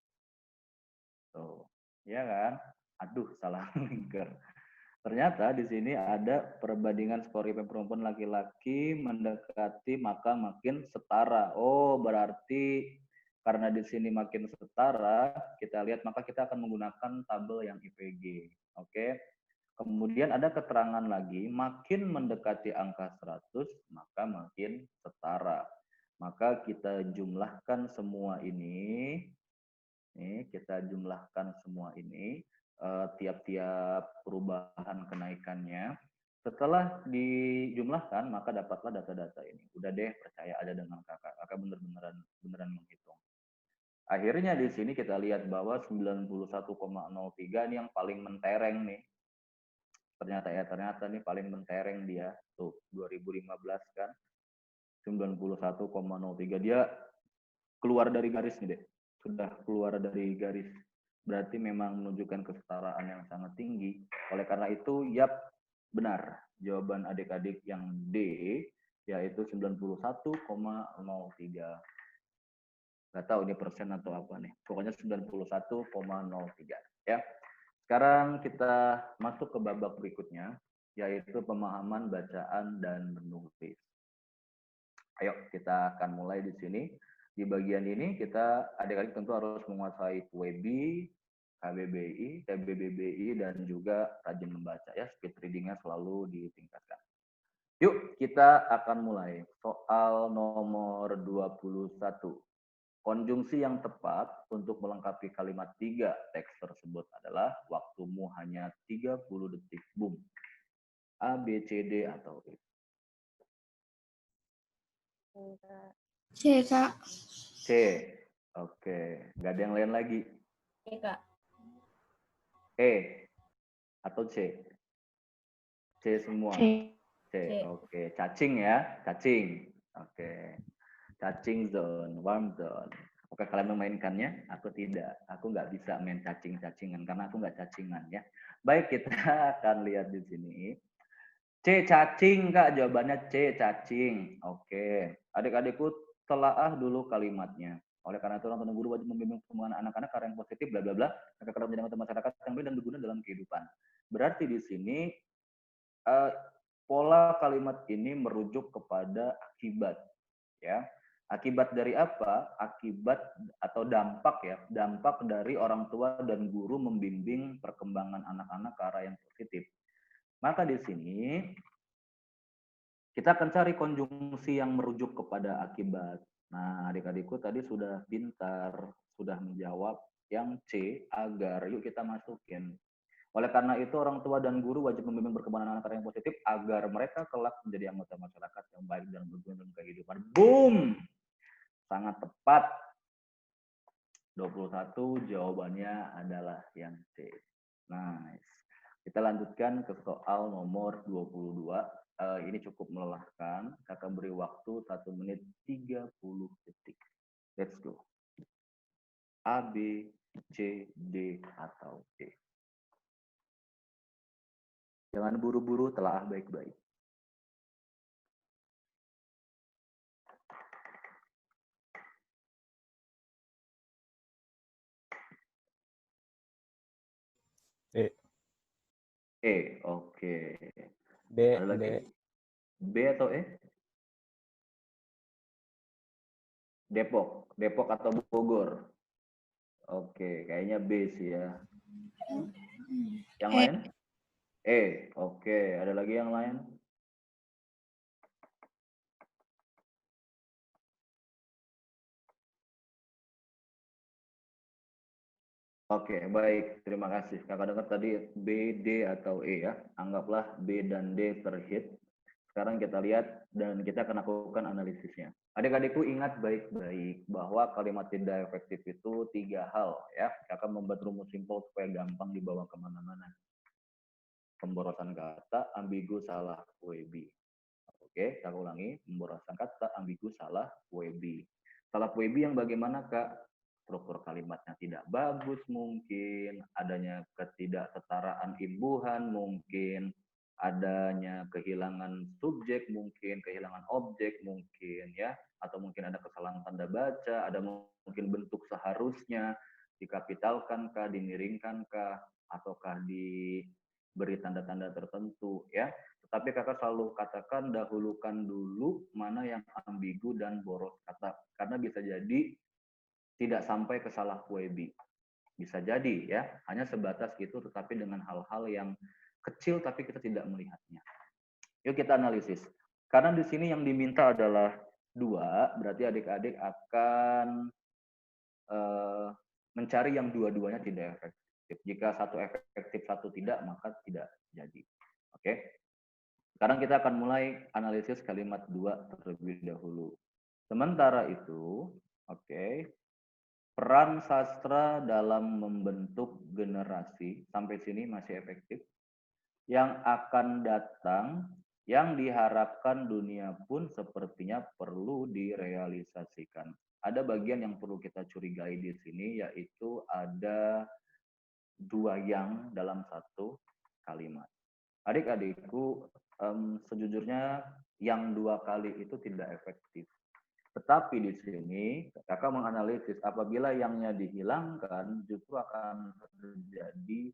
Tuh, ya kan? Aduh, salah lingkar. Ternyata di sini ada perbandingan skor IP perempuan laki-laki mendekati maka makin setara. Oh, berarti karena di sini makin setara, kita lihat maka kita akan menggunakan tabel yang IPG. Oke. Kemudian ada keterangan lagi, makin mendekati angka 100, maka makin setara. Maka kita jumlahkan semua ini. Nih, kita jumlahkan semua ini. Tiap-tiap perubahan kenaikannya. Setelah dijumlahkan, maka dapatlah data-data ini. Udah deh, percaya aja dengan kakak. Kakak beneran menghitung. Akhirnya di sini kita lihat bahwa 91,03 ini yang paling mentereng nih. Ternyata nih paling mentereng dia. Tuh, 2015 kan. 91,03. Dia keluar dari garis nih, Dek. Sudah keluar dari garis. Berarti memang menunjukkan kesetaraan yang sangat tinggi. Oleh karena itu, yap, benar. Jawaban adik-adik yang D, yaitu 91,03. Nggak tahu ini persen atau apa nih. Pokoknya 91,03. Ya. Sekarang kita masuk ke babak berikutnya, yaitu pemahaman bacaan dan menulis. Ayo, kita akan mulai di sini. Di bagian ini kita adik-adik tentu harus menguasai WEBI, KBBI, TBBBI, dan juga rajin membaca ya. Speed readingnya selalu ditingkatkan. Yuk, kita akan mulai. Soal nomor 21. Konjungsi yang tepat untuk melengkapi kalimat 3 teks tersebut adalah waktumu hanya 30 detik. Boom. A, B, C, D, atau E? C, Kak. C. Oke. Nggak ada yang lain lagi. E, Kak. E atau C? C semua. C. C. Oke. Cacing ya. Cacing. Oke. Cacing zone, warm zone. Oke, kalian memainkannya? Aku tidak. Aku nggak bisa main cacing-cacingan karena aku nggak cacingan ya. Baik, kita akan lihat di sini. C cacing, Kak. Jawabannya C cacing. Oke. Adik-adikku telaah dulu kalimatnya. Oleh karena itu, orang tua guru wajib membimbing perkembangan anak-anak karena yang positif, bla bla bla, agar dapat menjadi anggota masyarakat yang baik dan berguna dalam kehidupan. Berarti di sini pola kalimat ini merujuk kepada akibat, ya. Akibat dari apa? Akibat atau dampak ya, dampak dari orang tua dan guru membimbing perkembangan anak-anak ke arah yang positif. Maka di sini kita akan cari konjungsi yang merujuk kepada akibat. Nah, adik-adikku tadi sudah pintar, sudah menjawab yang C, agar. Yuk kita masukin. Oleh karena itu, orang tua dan guru wajib membimbing perkembangan anak-anak yang positif agar mereka kelak menjadi anggota masyarakat yang baik dan berguna dalam kehidupan. Boom! Sangat tepat. 21 jawabannya adalah yang C. Nice. Kita lanjutkan ke soal nomor 22. Ini cukup melelahkan. Kakak beri waktu 1 menit 30 detik. Let's go. A, B, C, D, atau E. Jangan buru-buru, telaah baik-baik. E. E, oke. D, Ada lagi? D. B atau E? Depok. Depok atau Bogor? Oke, kayaknya B sih ya. Yang lain? E, oke. Ada lagi yang lain? Oke, baik. Terima kasih. Kakak dengar tadi B, D, atau E ya. Anggaplah B dan D terhit. Sekarang kita lihat dan kita akan lakukan analisisnya. Adik-adikku ingat baik-baik bahwa kalimat tidak efektif itu 3 hal ya. Kakak membuat rumus simpel supaya gampang dibawa kemana-mana. Pemborosan kata, ambigu, salah, WB. Oke, saya ulangi. Pemborosan kata, ambigu, salah, WB. Salah WB yang bagaimana, Kak? Struktur kalimatnya tidak bagus mungkin, adanya ketidaksetaraan imbuhan mungkin, adanya kehilangan subjek mungkin, kehilangan objek mungkin ya, atau mungkin ada kesalahan tanda baca, ada mungkin bentuk seharusnya dikapitalkankah, dimiringkankah, ataukah diberi tanda-tanda tertentu ya. Tetapi kakak selalu katakan dahulukan dulu mana yang ambigu dan boros kata, karena bisa jadi tidak sampai ke salah WB. Bisa jadi ya, hanya sebatas itu tetapi dengan hal-hal yang kecil tapi kita tidak melihatnya. Yuk kita analisis. Karena di sini yang diminta adalah 2, berarti adik-adik akan mencari yang dua-duanya tidak efektif. Jika satu efektif, satu tidak, maka tidak jadi. Oke. Sekarang kita akan mulai analisis kalimat 2 terlebih dahulu. Sementara itu, oke. Peran sastra dalam membentuk generasi, sampai sini masih efektif. Yang akan datang, yang diharapkan dunia pun sepertinya perlu direalisasikan. Ada bagian yang perlu kita curigai di sini, yaitu ada 2 yang dalam satu kalimat. Adik-adikku, sejujurnya yang 2 kali itu tidak efektif. Tetapi di sini kakak menganalisis apabila yangnya dihilangkan justru akan terjadi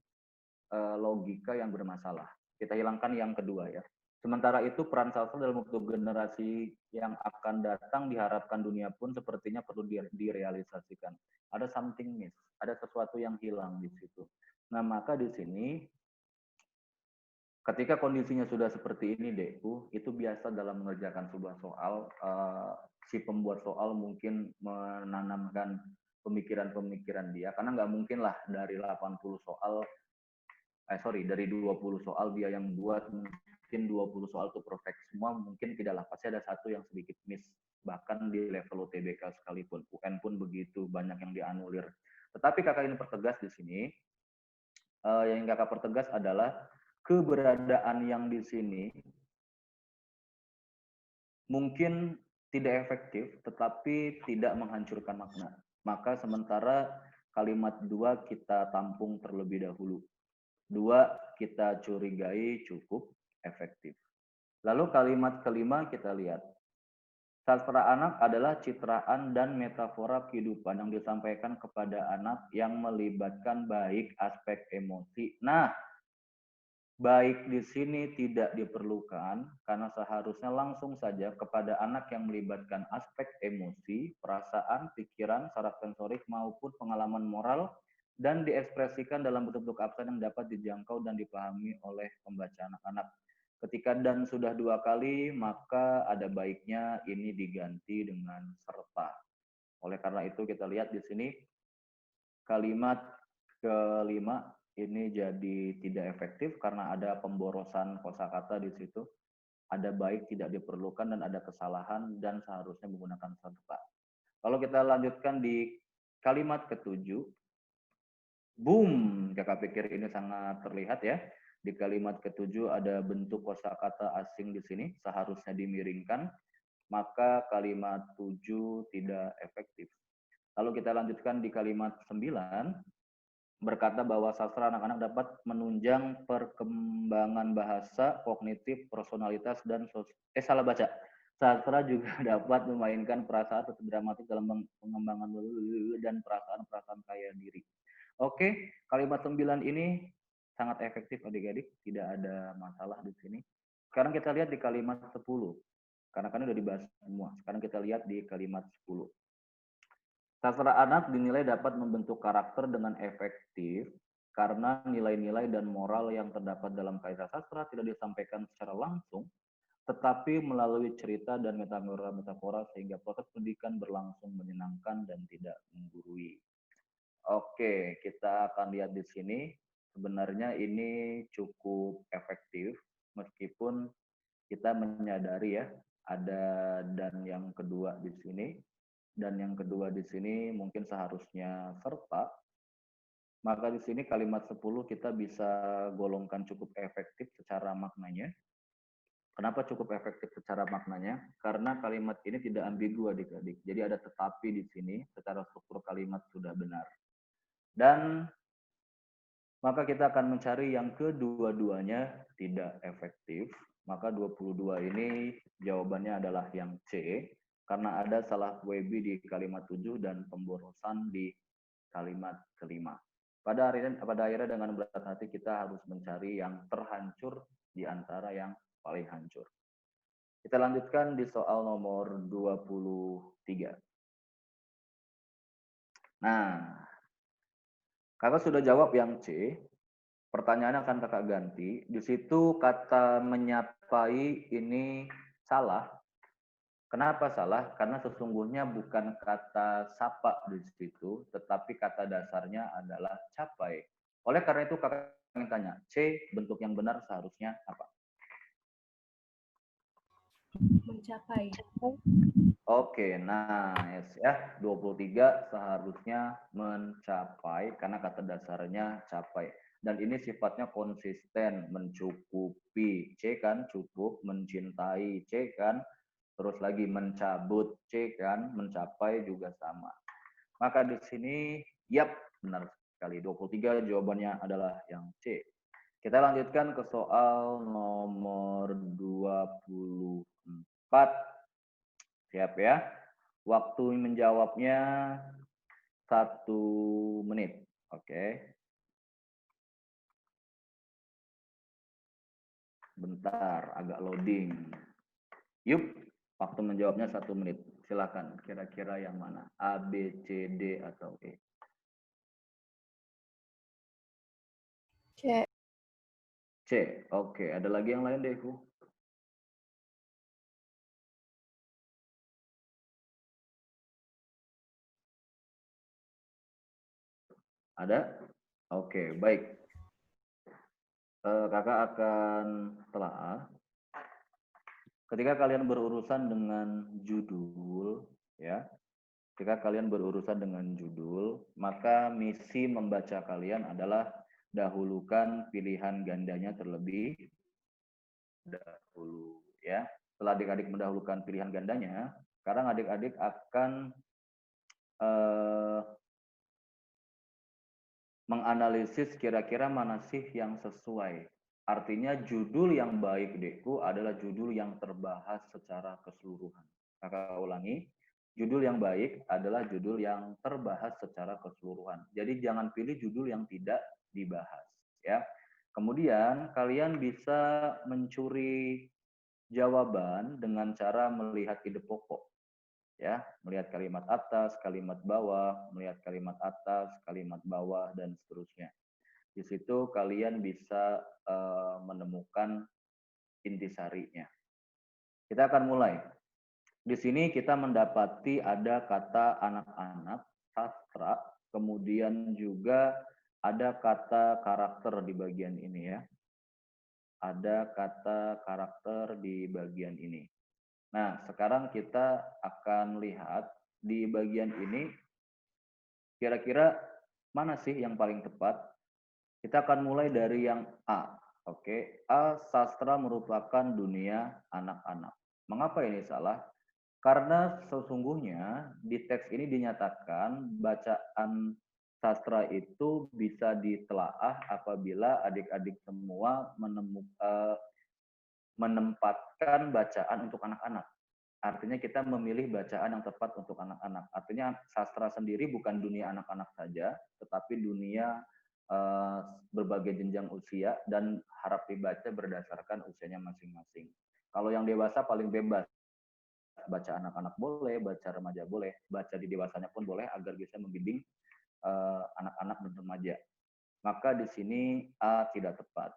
logika yang bermasalah. Kita hilangkan yang kedua ya. Sementara itu peran sastra dalam bentuk generasi yang akan datang diharapkan dunia pun sepertinya perlu direalisasikan. Ada something miss, ada sesuatu yang hilang di situ. Nah maka di sini ketika kondisinya sudah seperti ini, Dekku, itu biasa dalam mengerjakan sebuah soal, si pembuat soal mungkin menanamkan pemikiran-pemikiran dia, karena nggak mungkin lah dari 80 soal, dari 20 soal dia yang buat, mungkin 20 soal itu perfect semua, mungkin tidaklah, pasti ada satu yang sedikit miss, bahkan di level UTBK sekalipun, UN pun begitu, banyak yang dianulir. Tetapi kakak ini pertegas di sini, yang kakak pertegas adalah keberadaan yang di sini mungkin tidak efektif, tetapi tidak menghancurkan makna. Maka sementara kalimat 2 kita tampung terlebih dahulu. 2 kita curigai cukup efektif. Lalu kalimat kelima kita lihat. Sastra anak adalah citraan dan metafora kehidupan yang disampaikan kepada anak yang melibatkan baik aspek emosi. Nah, Baik di sini tidak diperlukan karena seharusnya langsung saja kepada anak yang melibatkan aspek emosi, perasaan, pikiran, saraf sensorik maupun pengalaman moral dan diekspresikan dalam bentuk absen yang dapat dijangkau dan dipahami oleh pembaca anak-anak. Ketika dan sudah 2 kali, maka ada baiknya ini diganti dengan serta. Oleh karena itu kita lihat di sini kalimat kelima ini jadi tidak efektif karena ada pemborosan kosakata di situ. Ada baik tidak diperlukan dan ada kesalahan dan seharusnya menggunakan serta. Kalau kita lanjutkan di kalimat ketujuh, boom, kakak pikir ini sangat terlihat ya. Di kalimat ketujuh ada bentuk kosakata asing di sini, seharusnya dimiringkan, maka kalimat 7 tidak efektif. Lalu kita lanjutkan di kalimat 9, berkata bahwa sastra anak-anak dapat menunjang perkembangan bahasa, kognitif, personalitas, dan salah baca. Sastra juga dapat memainkan perasaan atau dramatik dalam pengembangan dan perasaan-perasaan kaya diri. Oke, kalimat 9 ini sangat efektif adik-adik, tidak ada masalah di sini. Sekarang kita lihat di kalimat 10. Karena kan udah dibahas semua. Sekarang kita lihat di kalimat 10. Sastra anak dinilai dapat membentuk karakter dengan efektif karena nilai-nilai dan moral yang terdapat dalam karya sastra tidak disampaikan secara langsung, tetapi melalui cerita dan metafora sehingga proses pendidikan berlangsung menyenangkan dan tidak menggurui. Oke, kita akan lihat di sini. Sebenarnya ini cukup efektif meskipun kita menyadari ya ada dan yang kedua di sini. Dan yang kedua di sini mungkin seharusnya serta, maka di sini kalimat 10 kita bisa golongkan cukup efektif secara maknanya. Kenapa cukup efektif secara maknanya? Karena kalimat ini tidak ambigu adik-adik. Jadi ada tetapi di sini secara struktur kalimat sudah benar. Dan maka kita akan mencari yang kedua-duanya tidak efektif. Maka 22 ini jawabannya adalah yang C. Karena ada salah WB di kalimat 7 dan pemborosan di kalimat kelima. Pada akhirnya dengan berat hati kita harus mencari yang terhancur di antara yang paling hancur. Kita lanjutkan di soal nomor 23. Nah, kakak sudah jawab yang C. Pertanyaannya akan kakak ganti. Di situ kata menyapai ini salah. Kenapa salah? Karena sesungguhnya bukan kata sapa di situ, tetapi kata dasarnya adalah capai. Oleh karena itu kakak ingin tanya, C bentuk yang benar seharusnya apa? Mencapai. Oke, nah yes, ya 23 seharusnya mencapai karena kata dasarnya capai. Dan ini sifatnya konsisten, mencukupi, C kan, cukup, mencintai, C kan, terus lagi mencabut, C kan, mencapai juga sama. Maka di sini, yap, benar sekali. 23 jawabannya adalah yang C. Kita lanjutkan ke soal nomor 24. Siap ya. Waktu menjawabnya 1 menit. Oke. Bentar, agak loading. Yuk, waktu menjawabnya 1 menit. Silakan, kira-kira yang mana? A, B, C, D, atau E? C. C. Oke, ada lagi yang lain deh, Bu? Ada? Oke, baik. Kakak akan telaah. Ketika kalian berurusan dengan judul, ya, ketika kalian berurusan dengan judul, maka misi membaca kalian adalah dahulukan pilihan gandanya terlebih dahulu, ya. Setelah adik-adik mendahulukan pilihan gandanya, sekarang adik-adik akan menganalisis kira-kira mana sih yang sesuai. Artinya judul yang baik Deku adalah judul yang terbahas secara keseluruhan. Kakak ulangi, judul yang baik adalah judul yang terbahas secara keseluruhan. Jadi jangan pilih judul yang tidak dibahas, ya. Kemudian kalian bisa mencuri jawaban dengan cara melihat ide pokok. Ya, melihat kalimat atas, kalimat bawah, melihat kalimat atas, kalimat bawah, dan seterusnya. Di situ kalian bisa menemukan intisarinya. Kita akan mulai. Di sini kita mendapati ada kata anak-anak, sastra, kemudian juga ada kata karakter di bagian ini ya. Ada kata karakter di bagian ini. Nah, sekarang kita akan lihat di bagian ini kira-kira mana sih yang paling tepat. Kita akan mulai dari yang A. Oke, A, sastra merupakan dunia anak-anak. Mengapa ini salah? Karena sesungguhnya di teks ini dinyatakan bacaan sastra itu bisa ditelaah apabila adik-adik semua menempatkan bacaan untuk anak-anak. Artinya kita memilih bacaan yang tepat untuk anak-anak. Artinya sastra sendiri bukan dunia anak-anak saja, tetapi dunia berbagai jenjang usia dan harap dibaca berdasarkan usianya masing-masing. Kalau yang dewasa paling bebas. Baca anak-anak boleh, baca remaja boleh, baca di dewasanya pun boleh agar bisa membimbing anak-anak dan remaja. Maka di sini A tidak tepat.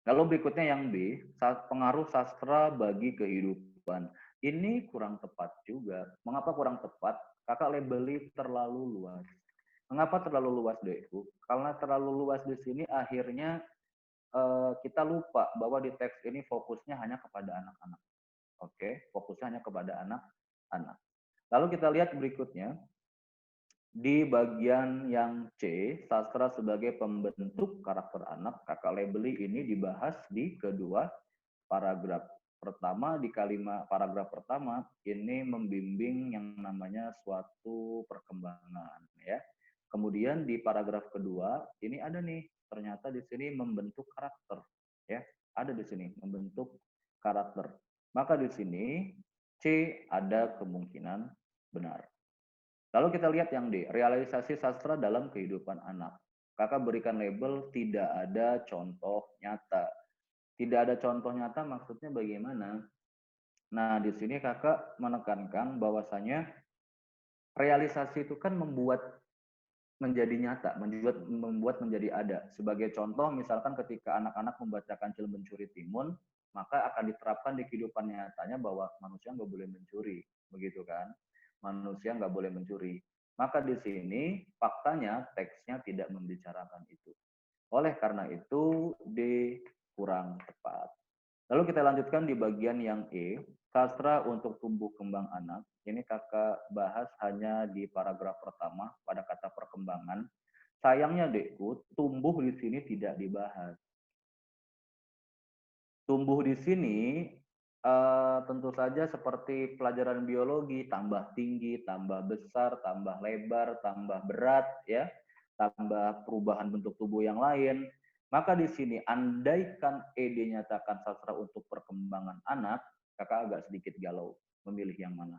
Lalu berikutnya yang B, pengaruh sastra bagi kehidupan. Ini kurang tepat juga. Mengapa kurang tepat? Kakak labeli terlalu luas. Mengapa terlalu luas, Dekku? Karena terlalu luas di sini akhirnya kita lupa bahwa di teks ini fokusnya hanya kepada anak-anak. Oke, fokusnya hanya kepada anak-anak. Lalu kita lihat berikutnya. Di bagian yang C, sastra sebagai pembentuk karakter anak, kakak labeli ini dibahas di kedua paragraf. Pertama, di kalimat paragraf pertama, ini membimbing yang namanya suatu perkembangan. Ya. Kemudian di paragraf kedua, ini ada nih, ternyata di sini membentuk karakter. Ya, ada di sini, membentuk karakter. Maka di sini, C ada kemungkinan benar. Lalu kita lihat yang D, realisasi sastra dalam kehidupan anak. Kakak berikan label tidak ada contoh nyata. Tidak ada contoh nyata maksudnya bagaimana? Nah, di sini kakak menekankan bahwasanya realisasi itu kan membuat menjadi nyata, membuat menjadi ada. Sebagai contoh, misalkan ketika anak-anak membaca Kancil Mencuri Timun, maka akan diterapkan di kehidupan nyatanya bahwa manusia nggak boleh mencuri, begitu kan? Manusia nggak boleh mencuri. Maka di sini faktanya teksnya tidak membicarakan itu. Oleh karena itu D kurang tepat. Lalu kita lanjutkan di bagian yang E, sastra untuk tumbuh kembang anak. Ini kakak bahas hanya di paragraf pertama pada kata perkembangan. Sayangnya Dekku, tumbuh di sini tidak dibahas. Tumbuh di sini tentu saja seperti pelajaran biologi, tambah tinggi, tambah besar, tambah lebar, tambah berat, ya, tambah perubahan bentuk tubuh yang lain. Maka di sini, andaikan E dinyatakan sastra untuk perkembangan anak, kakak agak sedikit galau memilih yang mana.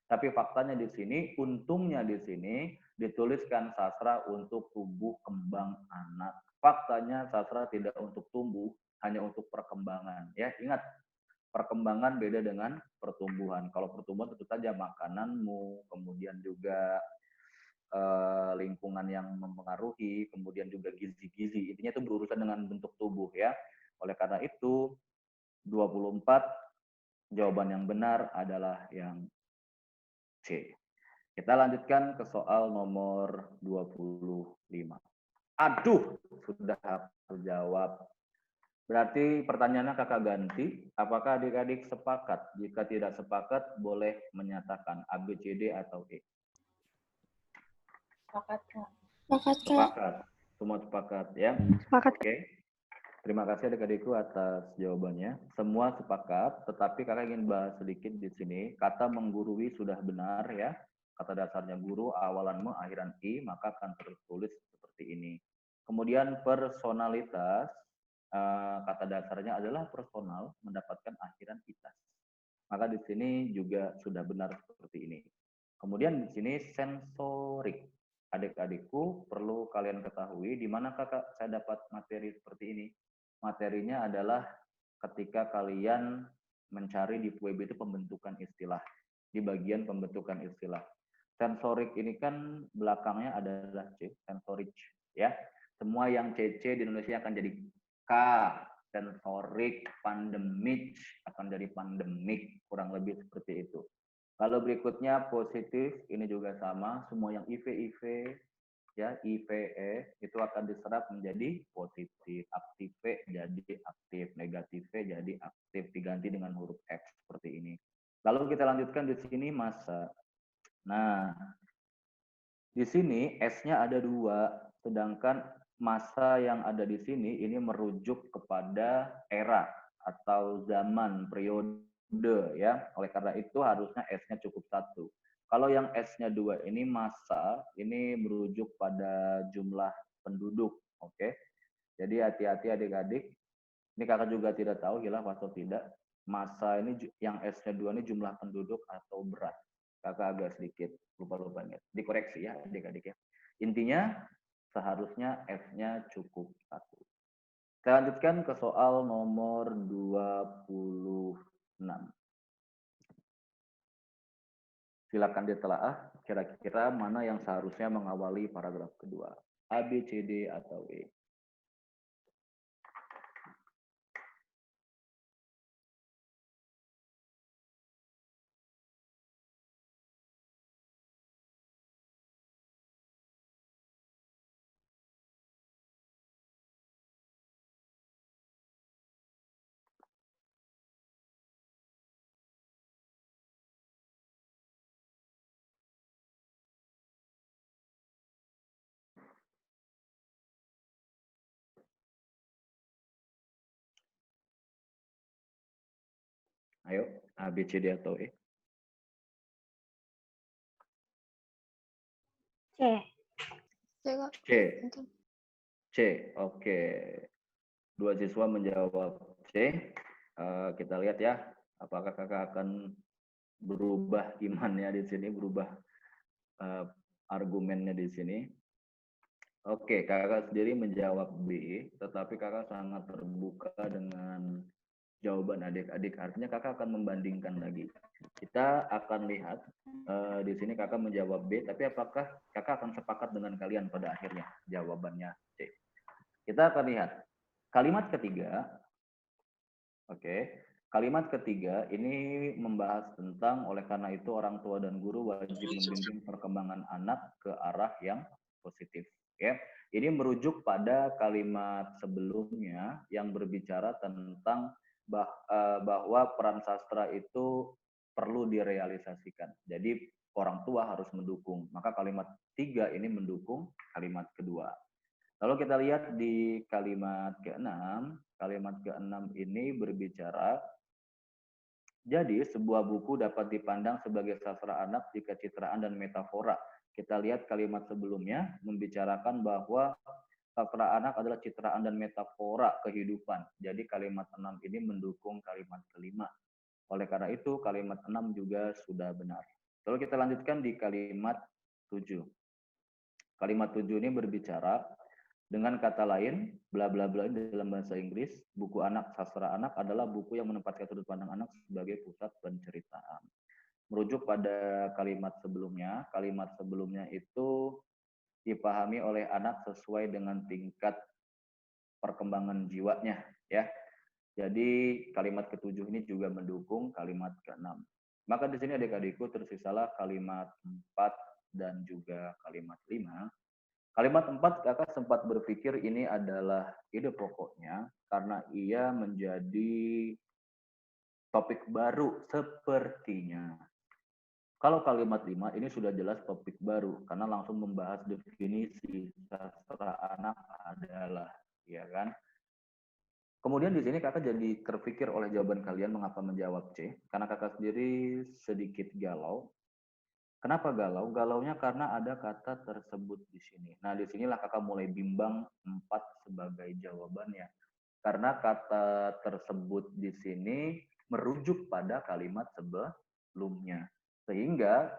Tapi faktanya di sini, untungnya di sini dituliskan sastra untuk tumbuh kembang anak. Faktanya sastra tidak untuk tumbuh, hanya untuk perkembangan. Ya, ingat, perkembangan beda dengan pertumbuhan. Kalau pertumbuhan tentu saja makananmu, kemudian juga lingkungan yang mempengaruhi, kemudian juga gizi-gizi. Intinya itu berurusan dengan bentuk tubuh ya. Oleh karena itu 24 jawaban yang benar adalah yang C. Kita lanjutkan ke soal nomor 25. Aduh, sudah terjawab. Berarti pertanyaannya kakak ganti, apakah adik-adik sepakat? Jika tidak sepakat, boleh menyatakan A, B, C, D, atau E. Sepakat, Kak. Sepakat, Kak. Sepakat. Semua sepakat ya? Sepakat. Oke. Terima kasih adik-adikku atas jawabannya. Semua sepakat, tetapi kakak ingin bahas sedikit di sini. Kata menggurui sudah benar ya. Kata dasarnya guru, awalanmu akhiran I, maka akan tertulis seperti ini. Kemudian personalitas, kata dasarnya adalah personal, mendapatkan akhiran itas. Maka di sini juga sudah benar seperti ini. Kemudian di sini sensorik. Adik-adikku perlu kalian ketahui di mana kakak saya dapat materi seperti ini. materinya adalah ketika kalian mencari di PUEB itu pembentukan istilah. Di bagian pembentukan istilah. Sensorik ini kan belakangnya adalah C, sensorik ya. Semua yang CC di Indonesia akan jadi K, sensorik, pandemik akan jadi pandemik, kurang lebih seperti itu. Kalau berikutnya positif, ini juga sama, semua yang IV ya, IVE itu akan diserap menjadi positif, aktif jadi aktif, negatif jadi aktif, diganti dengan huruf X seperti ini. Lalu kita lanjutkan di sini massa. Nah, di sini S-nya ada 2, sedangkan masa yang ada di sini ini merujuk kepada era atau zaman, periode ya. Oleh karena itu harusnya S-nya cukup 1. Kalau yang S-nya 2 ini masa, ini merujuk pada jumlah penduduk, oke. Jadi hati-hati adik-adik. Ini kakak juga tidak tahu hilaf atau tidak. Masa ini yang S-nya 2 ini jumlah penduduk atau berat. Kakak agak sedikit lupa-lupa ingat. Dikoreksi ya adik-adik ya. Intinya seharusnya F-nya cukup 1. Saya lanjutkan ke soal nomor 26. Silakan ditelaah kira-kira mana yang seharusnya mengawali paragraf kedua. A, B, C, D, atau E. Ayo, A, B, C, D, atau E. C. C, Kak. C. C, oke. 2 siswa menjawab C. Kita lihat ya, apakah kakak akan berubah imannya di sini, berubah argumennya di sini. Oke, kakak sendiri menjawab B, tetapi kakak sangat terbuka dengan jawaban adik-adik. Artinya kakak akan membandingkan lagi. Kita akan lihat di sini kakak menjawab B, tapi apakah kakak akan sepakat dengan kalian pada akhirnya jawabannya C. Kita akan lihat kalimat ketiga. Oke, kalimat ketiga ini membahas tentang oleh karena itu orang tua dan guru wajib membimbing perkembangan anak ke arah yang positif. Ya, ini merujuk pada kalimat sebelumnya yang berbicara tentang bahwa peran sastra itu perlu direalisasikan. Jadi orang tua harus mendukung. Maka kalimat 3 ini mendukung kalimat kedua. Lalu kita lihat di kalimat ke-6. Kalimat ke-6 ini berbicara, jadi sebuah buku dapat dipandang sebagai sastra anak jika citraan dan metafora. Kita lihat kalimat sebelumnya membicarakan bahwa sastra anak adalah citraan dan metafora kehidupan. Jadi kalimat 6 ini mendukung kalimat kelima. Oleh karena itu kalimat 6 juga sudah benar. Lalu kita lanjutkan di kalimat 7. Kalimat 7 ini berbicara, dengan kata lain, bla bla bla dalam bahasa Inggris, buku anak sastra anak adalah buku yang menempatkan sudut pandang anak sebagai pusat penceritaan. Merujuk pada kalimat sebelumnya itu dipahami oleh anak sesuai dengan tingkat perkembangan jiwanya, ya. Jadi kalimat ke-7 ini juga mendukung kalimat ke-6. Maka di sini adik-adikku tersisalah kalimat 4 dan juga kalimat 5. Kalimat 4 kakak sempat berpikir ini adalah ide pokoknya karena ia menjadi topik baru sepertinya. Kalau kalimat 5 ini sudah jelas topik baru karena langsung membahas definisi sastra anak adalah, ya kan? Kemudian di sini kakak jadi terpikir oleh jawaban kalian mengapa menjawab C, karena kakak sendiri sedikit galau. Kenapa galau? Galaunya karena ada kata tersebut di sini. Nah, disinilah kakak mulai bimbang 4 sebagai jawabannya. Karena kata tersebut di sini merujuk pada kalimat sebelumnya. Sehingga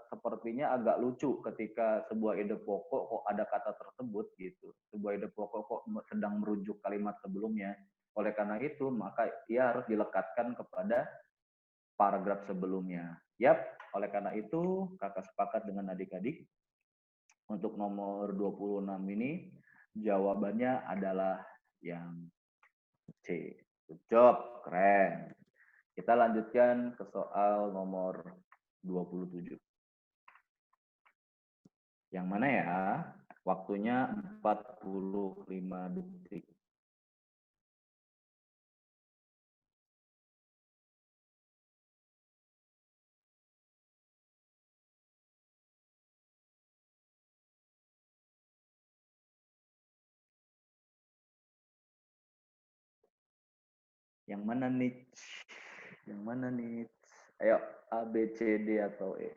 sepertinya agak lucu ketika sebuah ide pokok kok ada kata tersebut gitu. Sebuah ide pokok kok sedang merujuk kalimat sebelumnya. Oleh karena itu, maka ia harus dilekatkan kepada paragraf sebelumnya. Yap, oleh karena itu kakak sepakat dengan adik-adik untuk nomor 26 ini jawabannya adalah yang C. Good job, keren. Kita lanjutkan ke soal nomor 27. Yang mana ya? Waktunya 45 detik. Yang mana nih? Yang mana nih? Ayo, A, B, C, D, atau E?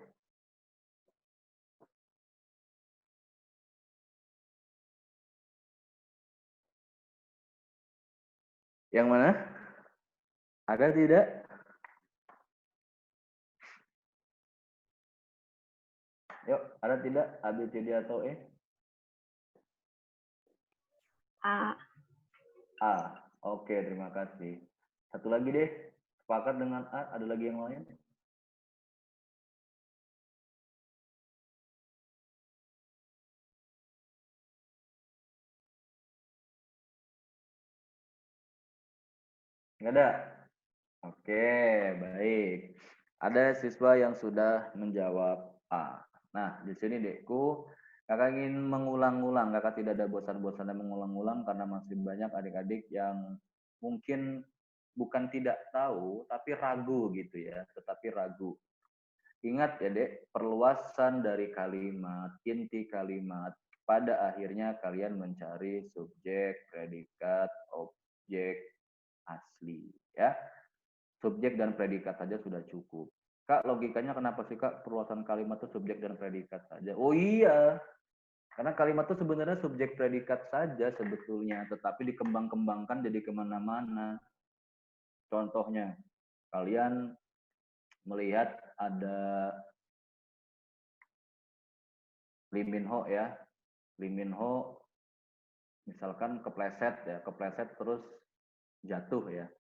Yang mana? Ada tidak? Yuk, ada tidak? A, B, C, D, atau E? A. A. Oke, terima kasih. Satu lagi deh. Sepakat dengan A, ada lagi yang lain? Nggak ada? Oke, baik. Ada siswa yang sudah menjawab A. Nah, di sini Dekku, kakak ingin mengulang-ulang. Kakak tidak ada bosan-bosannya mengulang-ulang karena masih banyak adik-adik yang mungkin bukan tidak tahu, tapi ragu gitu ya. Tetapi ragu. Ingat ya Dek, perluasan dari kalimat, inti kalimat, pada akhirnya kalian mencari subjek, predikat, objek, asli. Ya, subjek dan predikat saja sudah cukup. Kak, logikanya kenapa sih Kak perluasan kalimat itu subjek dan predikat saja? Oh iya, karena kalimat itu sebenarnya subjek predikat saja sebetulnya, tetapi dikembang-kembangkan jadi kemana-mana. Contohnya, kalian melihat ada Lee Min Ho ya. Lee Min Ho misalkan kepleset terus jatuh ya.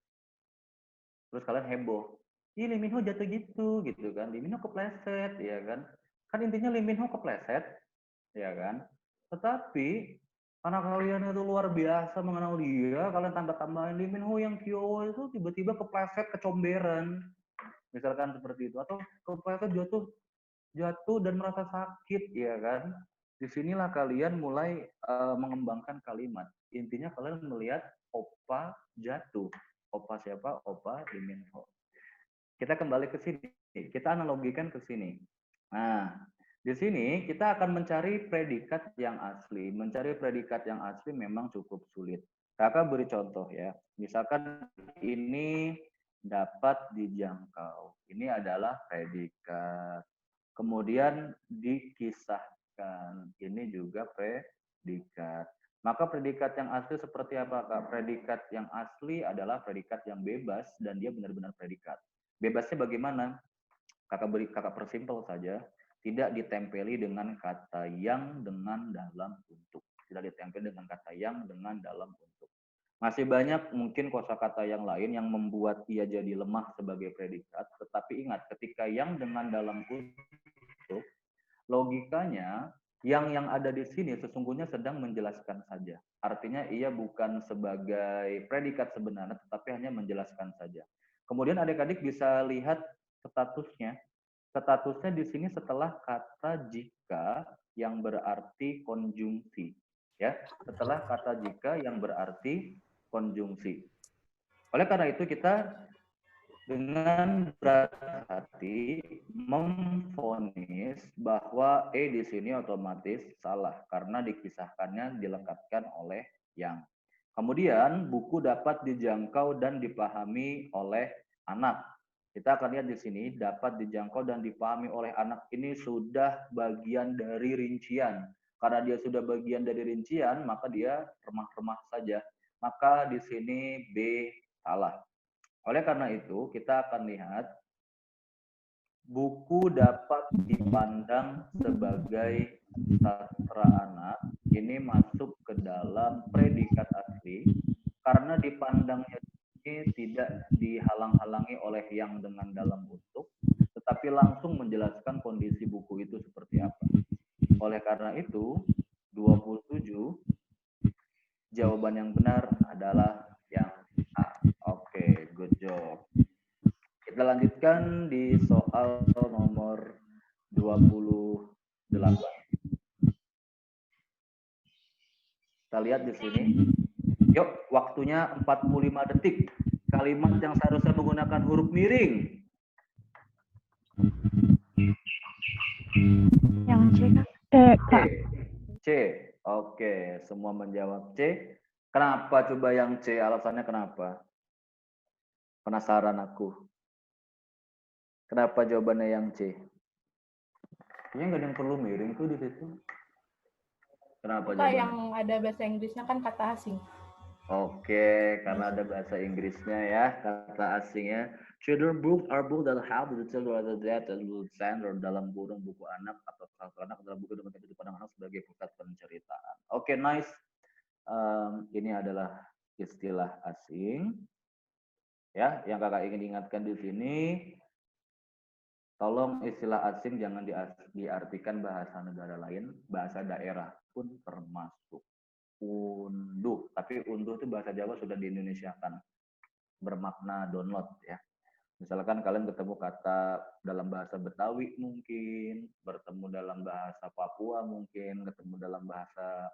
Terus kalian heboh. Ih, Lee Min Ho jatuh gitu kan. Lee Min Ho kepleset ya kan. Kan intinya Lee Min Ho kepleset ya kan. Tetapi karena kalian itu luar biasa mengenal dia, kalian tambah-tambahin Lee Min Ho yang Kyowo itu tiba-tiba kepleset kecomberan. Misalkan seperti itu, atau kepleset jatuh dan merasa sakit ya kan. Disinilah kalian mulai mengembangkan kalimat. Intinya kalian melihat opa jatuh. Opa siapa? Opa Lee Min Ho. Kita kembali ke sini. Kita analogikan ke sini. Nah, di sini kita akan mencari predikat yang asli. Mencari predikat yang asli memang cukup sulit. Kakak beri contoh ya. Misalkan ini dapat dijangkau. Ini adalah predikat. Kemudian dikisahkan. Ini juga predikat. Maka predikat yang asli seperti apa, Kak? Predikat yang asli adalah predikat yang bebas dan dia benar-benar predikat. Bebasnya bagaimana? Kakak persimpel saja. Tidak ditempeli dengan kata yang dengan dalam untuk. Tidak ditempeli dengan kata yang dengan dalam untuk. Masih banyak mungkin kosakata yang lain yang membuat ia jadi lemah sebagai predikat. Tetapi ingat, ketika yang dengan dalam untuk, logikanya yang ada di sini sesungguhnya sedang menjelaskan saja. Artinya ia bukan sebagai predikat sebenarnya, tetapi hanya menjelaskan saja. Kemudian adik-adik bisa lihat statusnya. Statusnya di sini setelah kata jika yang berarti konjungsi. Ya, setelah kata jika yang berarti konjungsi. Oleh karena itu kita dengan berhati memvonis bahwa E di sini otomatis salah karena dikisahkannya dilengkapkan oleh yang. Kemudian buku dapat dijangkau dan dipahami oleh anak. Kita akan lihat di sini dapat dijangkau dan dipahami oleh anak ini sudah bagian dari rincian. Karena dia sudah bagian dari rincian, maka dia remah-remah saja. Maka di sini B salah. Oleh karena itu, kita akan lihat buku dapat dipandang sebagai sastra anak, ini masuk ke dalam predikat asli karena dipandangnya ini tidak dihalang-halangi oleh yang dengan dalam untuk, tetapi langsung menjelaskan kondisi buku itu seperti apa. Oleh karena itu, 27 jawaban yang benar adalah yang A. Oke, good job. Kita lanjutkan di soal nomor 28. Kita lihat di sini. Yuk, waktunya 45 detik. Kalimat yang seharusnya menggunakan huruf miring. Yang C, Kak. C. C. Oke, semua menjawab C. Kenapa coba yang C? Alasannya kenapa? Penasaran aku. Kenapa jawabannya yang C? Kayaknya nggak ada yang perlu miring tuh di situ. Kenapa Kak, jawabannya? yang ada bahasa Inggrisnya kan kata asing. Oke, karena ada bahasa Inggrisnya ya, kata asingnya. Children books are books that have the detail rather that and will center dalam kurung buku anak atau sastra anak dalam buku dengan sudut pandang anak sebagai pusat penceritaan. Oke, nice. Ini adalah istilah asing. Ya, yang kakak ingin ingatkan di sini, tolong istilah asing jangan diartikan bahasa negara lain, bahasa daerah pun termasuk. Unduh, tapi unduh itu bahasa Jawa sudah di-Indonesiakan, bermakna download ya. Misalkan kalian ketemu kata dalam bahasa Betawi mungkin, bertemu dalam bahasa Papua mungkin, ketemu dalam bahasa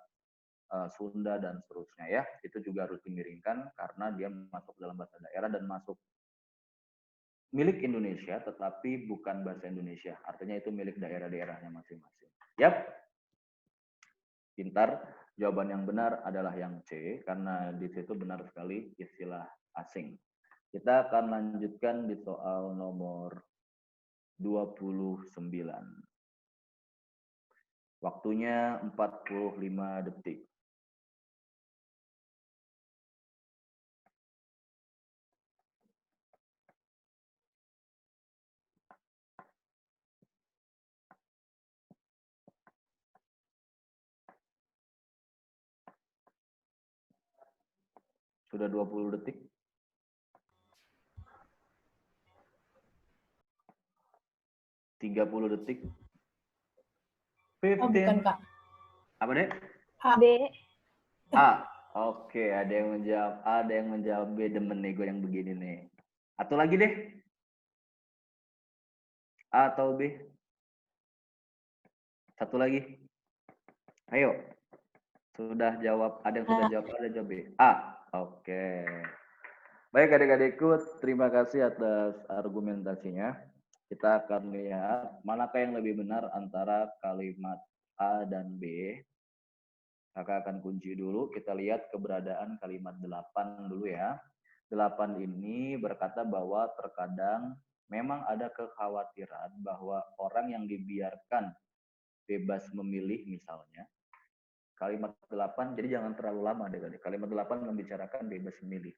Sunda dan seterusnya ya. Itu juga harus dimiringkan karena dia masuk dalam bahasa daerah dan masuk milik Indonesia tetapi bukan bahasa Indonesia. Artinya itu milik daerah-daerahnya masing-masing. Yap. Pintar. Jawaban yang benar adalah yang C, karena di situ benar sekali istilah asing. Kita akan lanjutkan di soal nomor 29. Waktunya 45 detik. Sudah 20 detik. 30 detik. 15. Oh, bukan, Kak. Apa deh? A. B. A. Oke, ada yang menjawab A, ada yang menjawab B. Demen nih gue yang begini nih. Atau lagi deh. A atau B? Satu lagi. Ayo. Sudah jawab, ada yang sudah jawab, ada yang jawab B. A. Oke. Baik adik-adikku, terima kasih atas argumentasinya. Kita akan lihat manakah yang lebih benar antara kalimat A dan B. Kakak akan kunci dulu, kita lihat keberadaan kalimat 8 dulu ya. 8 ini berkata bahwa terkadang memang ada kekhawatiran bahwa orang yang dibiarkan bebas memilih misalnya. Kalimat 8, jadi jangan terlalu lama adik-adik. Kalimat 8 membicarakan bebas memilih.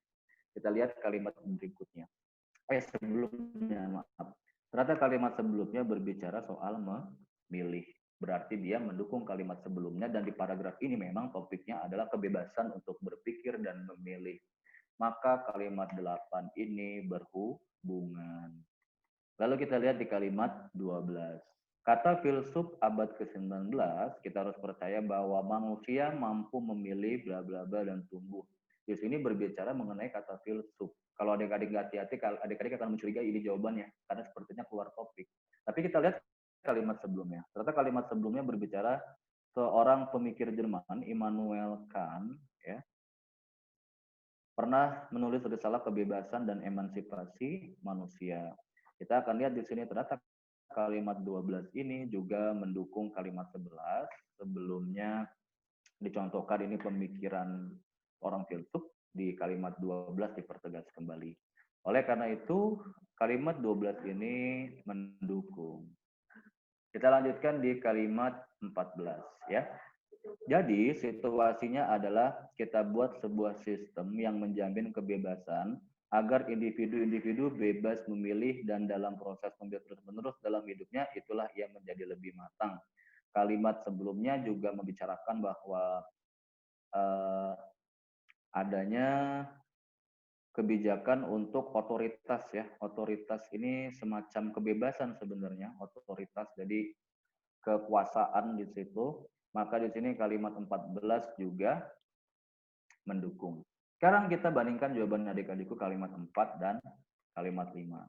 Kita lihat kalimat berikutnya. Sebelumnya, maaf. Ternyata kalimat sebelumnya berbicara soal memilih. Berarti dia mendukung kalimat sebelumnya dan di paragraf ini memang topiknya adalah kebebasan untuk berpikir dan memilih. Maka kalimat 8 ini berhubungan. Lalu kita lihat di kalimat 12. Kata filsuf abad ke-19, kita harus percaya bahwa manusia mampu memilih bla bla bla dan tumbuh. Di sini berbicara mengenai kata filsuf. Kalau adik-adik nggak hati-hati, adik-adik akan mencurigai ini jawabannya, karena sepertinya keluar topik. Tapi kita lihat kalimat sebelumnya. Ternyata kalimat sebelumnya berbicara seorang pemikir Jerman, Immanuel Kant, ya, pernah menulis risalah kebebasan dan emansipasi manusia. Kita akan lihat di sini ternyata kalimat 12 ini juga mendukung kalimat 11. Sebelumnya dicontohkan ini pemikiran orang filsuf, di kalimat 12 dipertegas kembali. Oleh karena itu, kalimat 12 ini mendukung. Kita lanjutkan di kalimat 14 ya. Jadi situasinya adalah kita buat sebuah sistem yang menjamin kebebasan agar individu-individu bebas memilih dan dalam proses memilih terus-menerus dalam hidupnya, itulah yang menjadi lebih matang. Kalimat sebelumnya juga membicarakan bahwa adanya kebijakan untuk otoritas ya. Otoritas ini semacam kebebasan sebenarnya, otoritas. Jadi kekuasaan di situ. Maka di sini kalimat 14 juga mendukung. Sekarang kita bandingkan jawaban adik-adikku kalimat 4 dan kalimat 5.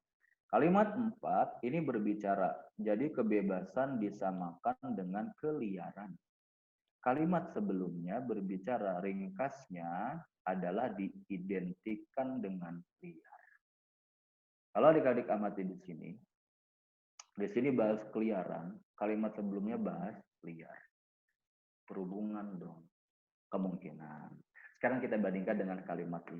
Kalimat 4 ini berbicara, jadi kebebasan disamakan dengan keliaran. Kalimat sebelumnya berbicara ringkasnya adalah diidentikan dengan liar. Kalau adik-adik amati di sini bahas keliaran, kalimat sebelumnya bahas liar. Perhubungan dong, kemungkinan. Sekarang kita bandingkan dengan kalimat 5.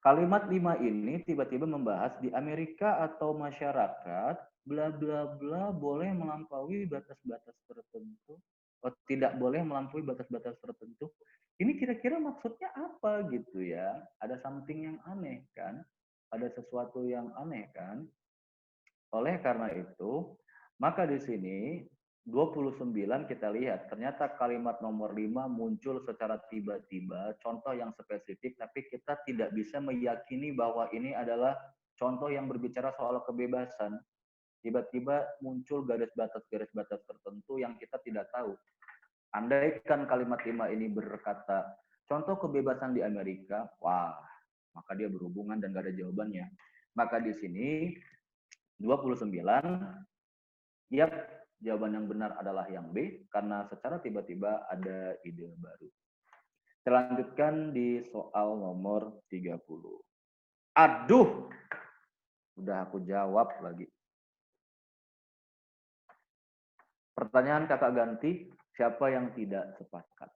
Kalimat 5 ini tiba-tiba membahas di Amerika atau masyarakat, bla bla bla boleh melampaui batas-batas tertentu. Oh, tidak boleh melampaui batas-batas tertentu. Ini kira-kira maksudnya apa gitu ya? Ada something yang aneh kan? Ada sesuatu yang aneh kan? Oleh karena itu, maka di sini 29 kita lihat, ternyata kalimat nomor 5 muncul secara tiba-tiba, contoh yang spesifik, tapi kita tidak bisa meyakini bahwa ini adalah contoh yang berbicara soal kebebasan. Tiba-tiba muncul garis batas tertentu yang kita tidak tahu. Andaikan kalimat 5 ini berkata, contoh kebebasan di Amerika, wah, maka dia berhubungan dan gak ada jawabannya. Maka di sini 29, yap, jawaban yang benar adalah yang B, karena secara tiba-tiba ada ide baru. Selanjutkan di soal nomor 30. Aduh, udah aku jawab lagi. Pertanyaan kakak ganti, siapa yang tidak sepakat?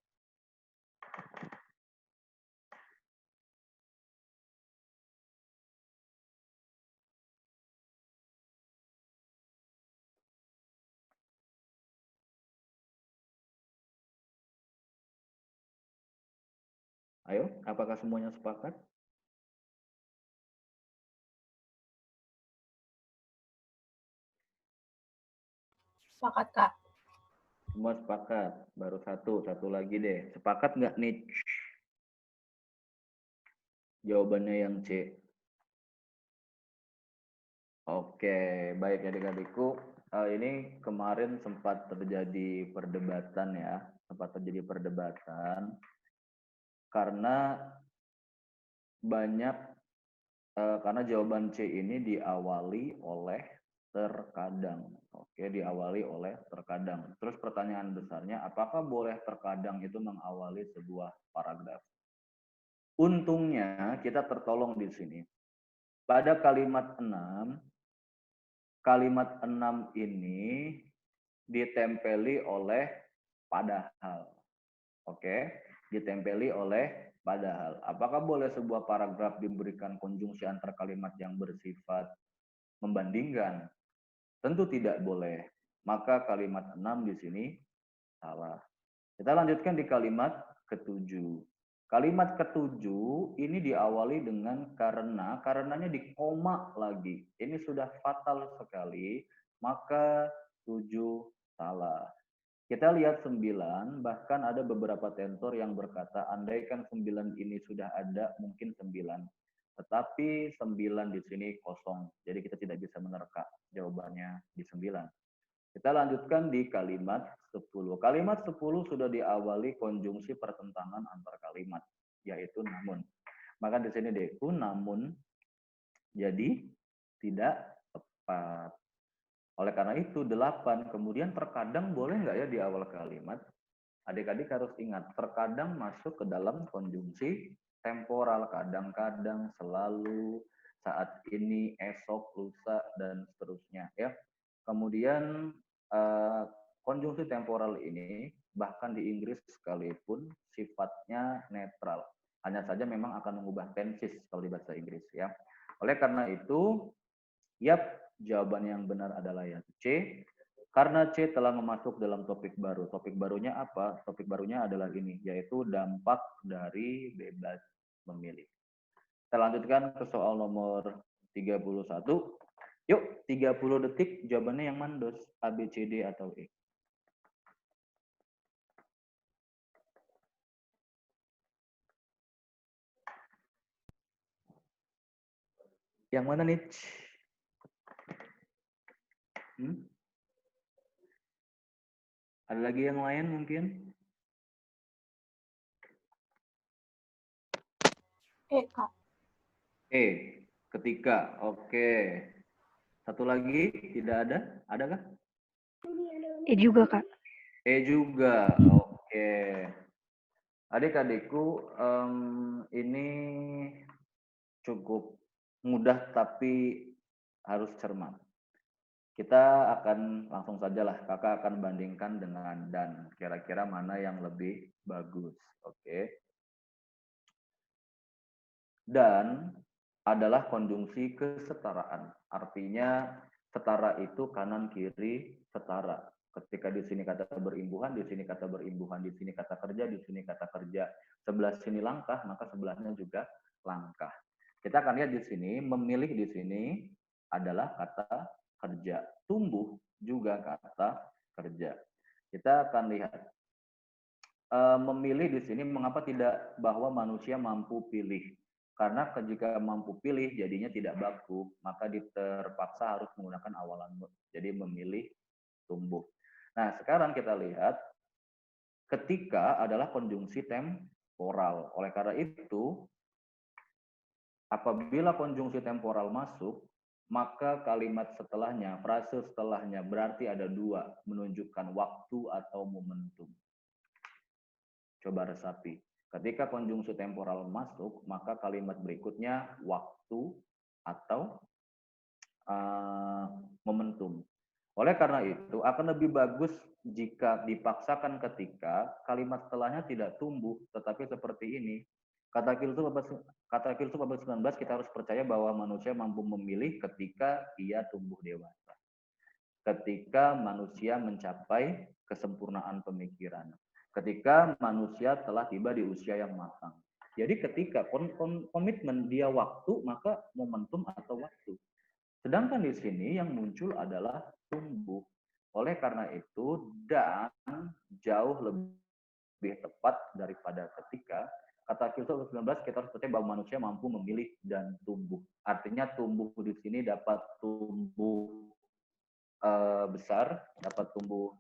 Ayo, apakah semuanya sepakat? Sepakat, Kak. Semua sepakat. Baru satu lagi deh. Sepakat nggak nih? Jawabannya yang C. Oke, baik adik-adikku. Ini kemarin sempat terjadi perdebatan ya. Karena banyak, karena jawaban C ini diawali oleh terkadang. Oke, diawali oleh terkadang. Terus pertanyaan besarnya, apakah boleh terkadang itu mengawali sebuah paragraf? Untungnya kita tertolong di sini. Pada kalimat 6 ini ditempeli oleh padahal. Oke, ditempeli oleh padahal. Apakah boleh sebuah paragraf diberikan konjungsi antar kalimat yang bersifat membandingkan? Tentu tidak boleh. Maka kalimat 6 di sini salah. Kita lanjutkan di kalimat ke-7. Kalimat ke-7 ini diawali dengan karena, karenanya di koma lagi. Ini sudah fatal sekali, maka 7 salah. Kita lihat 9, bahkan ada beberapa tensor yang berkata, andaikan 9 ini sudah ada, mungkin 9. Tetapi 9 di sini kosong, jadi kita tidak bisa menerka jawabannya di 9. Kita lanjutkan di kalimat 10. Kalimat 10 sudah diawali konjungsi pertentangan antar kalimat, yaitu namun. Maka di sini Deku, namun jadi tidak tepat. Oleh karena itu 8, kemudian terkadang boleh nggak ya di awal kalimat? Adik-adik harus ingat, terkadang masuk ke dalam konjungsi temporal, kadang-kadang, selalu, saat ini, esok, lusa, dan seterusnya ya. Kemudian konjungsi temporal ini bahkan di Inggris sekalipun sifatnya netral. Hanya saja memang akan mengubah tenses kalau di bahasa Inggris ya. Oleh karena itu, yap, jawaban yang benar adalah yang C. Karena C telah memasuk dalam topik baru. Topik barunya apa? Topik barunya adalah ini, yaitu dampak dari bebas memilih. Kita lanjutkan ke soal nomor 31. Yuk, 30 detik jawabannya yang mana, Dos? A, B, C, D, atau E? Yang mana nih? Ada lagi yang lain mungkin? Kak. E, ketika. Oke. Satu lagi, tidak ada? Adakah? E juga, Kak. E juga. Oke. Adik-adikku, ini cukup mudah tapi harus cermat. Kita akan langsung saja lah, kakak akan bandingkan dengan dan. Kira-kira mana yang lebih bagus. Oke. Dan adalah konjungsi kesetaraan. Artinya setara itu kanan kiri setara. Ketika di sini kata berimbuhan, di sini kata berimbuhan, di sini kata kerja, di sini kata kerja. Sebelah sini langkah, maka sebelahnya juga langkah. Kita akan lihat di sini, memilih di sini adalah kata kerja. Tumbuh juga kata kerja. Kita akan lihat memilih di sini mengapa tidak bahwa manusia mampu pilih. Karena jika mampu pilih jadinya tidak baku, maka terpaksa harus menggunakan awalan mood. Jadi memilih tumbuh. Nah, sekarang kita lihat ketika adalah konjungsi temporal. Oleh karena itu, apabila konjungsi temporal masuk, maka kalimat setelahnya, frase setelahnya berarti ada dua, menunjukkan waktu atau momentum. Coba resapi. Ketika konjungsi temporal masuk, maka kalimat berikutnya waktu atau momentum. Oleh karena itu, akan lebih bagus jika dipaksakan ketika kalimat setelahnya tidak tumbuh, tetapi seperti ini. Kata filsuf abad 19, kita harus percaya bahwa manusia mampu memilih ketika ia tumbuh dewasa. Ketika manusia mencapai kesempurnaan pemikiran. Ketika manusia telah tiba di usia yang matang. Jadi ketika komitmen dia waktu, maka momentum atau waktu. Sedangkan di sini yang muncul adalah tumbuh. Oleh karena itu, dan jauh lebih tepat daripada ketika, kata filsuf 19, kita harus percaya bahwa manusia mampu memilih dan tumbuh. Artinya tumbuh di sini dapat tumbuh besar, dapat tumbuh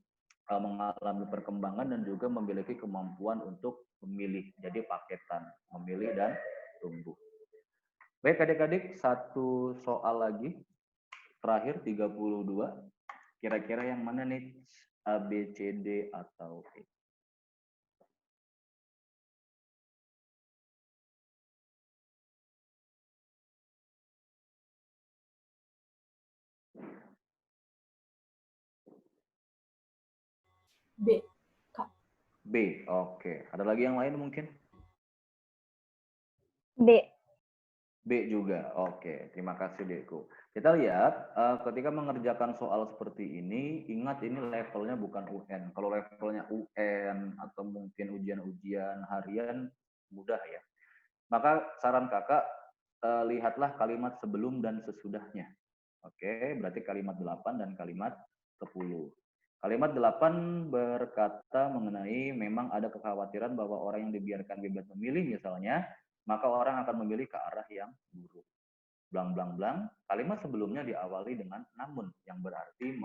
mengalami perkembangan dan juga memiliki kemampuan untuk memilih. Jadi paketan, memilih dan tumbuh. Baik adik-adik, satu soal lagi. Terakhir 32. Kira-kira yang mana nih? A, B, C, D, atau E? B, Kak. B, oke. Ada lagi yang lain mungkin? B. B juga, oke. Terima kasih, Deku. Kita lihat, ketika mengerjakan soal seperti ini, ingat ini levelnya bukan UN. Kalau levelnya UN atau mungkin ujian-ujian harian, mudah ya. Maka saran kakak, lihatlah kalimat sebelum dan sesudahnya. Oke, berarti kalimat 8 dan kalimat 10. Kalimat 8 berkata mengenai memang ada kekhawatiran bahwa orang yang dibiarkan bebas memilih misalnya, maka orang akan memilih ke arah yang buruk. Blang blang blang. Kalimat sebelumnya diawali dengan namun yang berarti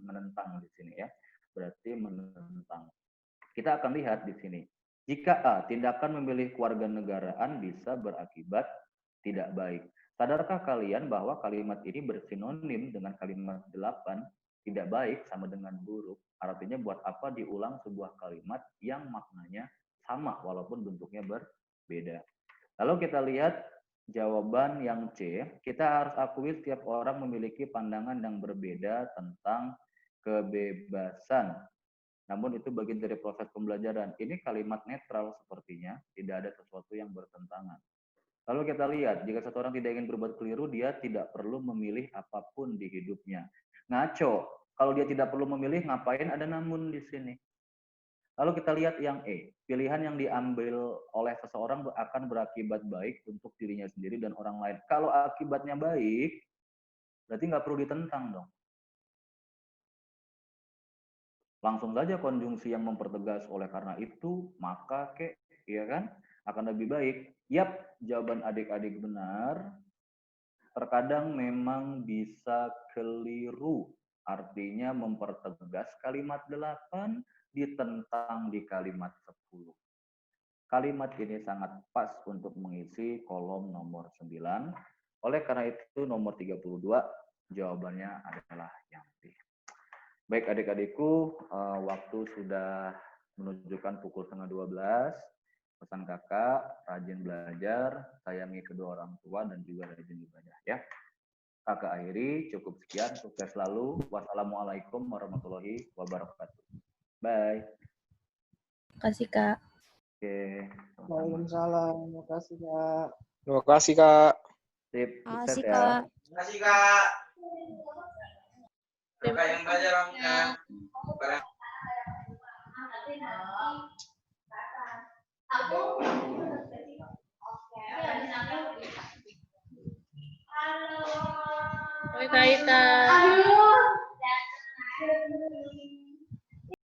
menentang di sini ya. Berarti menentang. Kita akan lihat di sini. Jika A, tindakan memilih kewarganegaraan bisa berakibat tidak baik. Sadarkah kalian bahwa kalimat ini bersinonim dengan kalimat 8, tidak baik sama dengan buruk. Artinya buat apa diulang sebuah kalimat yang maknanya sama walaupun bentuknya berbeda. Lalu kita lihat jawaban yang C. Kita harus akui setiap orang memiliki pandangan yang berbeda tentang kebebasan. Namun itu bagian dari proses pembelajaran. Ini kalimat netral sepertinya, tidak ada sesuatu yang bertentangan. Lalu kita lihat, jika seseorang tidak ingin berbuat keliru, dia tidak perlu memilih apapun di hidupnya. Ngaco, kalau dia tidak perlu memilih, ngapain ada namun di sini? Lalu kita lihat yang E. Pilihan yang diambil oleh seseorang akan berakibat baik untuk dirinya sendiri dan orang lain. Kalau akibatnya baik, berarti nggak perlu ditentang dong. Langsung saja konjungsi yang mempertegas oleh karena itu, maka ya kan, akan lebih baik. Yap, jawaban adik-adik benar. Terkadang memang bisa keliru. Artinya mempertegas kalimat 8, ditentang di kalimat 10. Kalimat ini sangat pas untuk mengisi kolom nomor 9. Oleh karena itu nomor 32 jawabannya adalah yang B. Baik adik-adikku, waktu sudah menunjukkan pukul 11:30. Pesan kakak, rajin belajar, sayangi kedua orang tua, dan juga rajin ibadah ya. Kakak akhiri, cukup sekian, sukses selalu. Wassalamualaikum warahmatullahi wabarakatuh. Bye. Terima kasih, Kak. Oke. Waalaikumsalam. Terima kasih, Kak. Terima kasih, Kak. Sip, sukses Makasih, ya. Kak. Terima kasih, Kak. Kakak yang belajar, Ramnya. Oi, Kak Ita.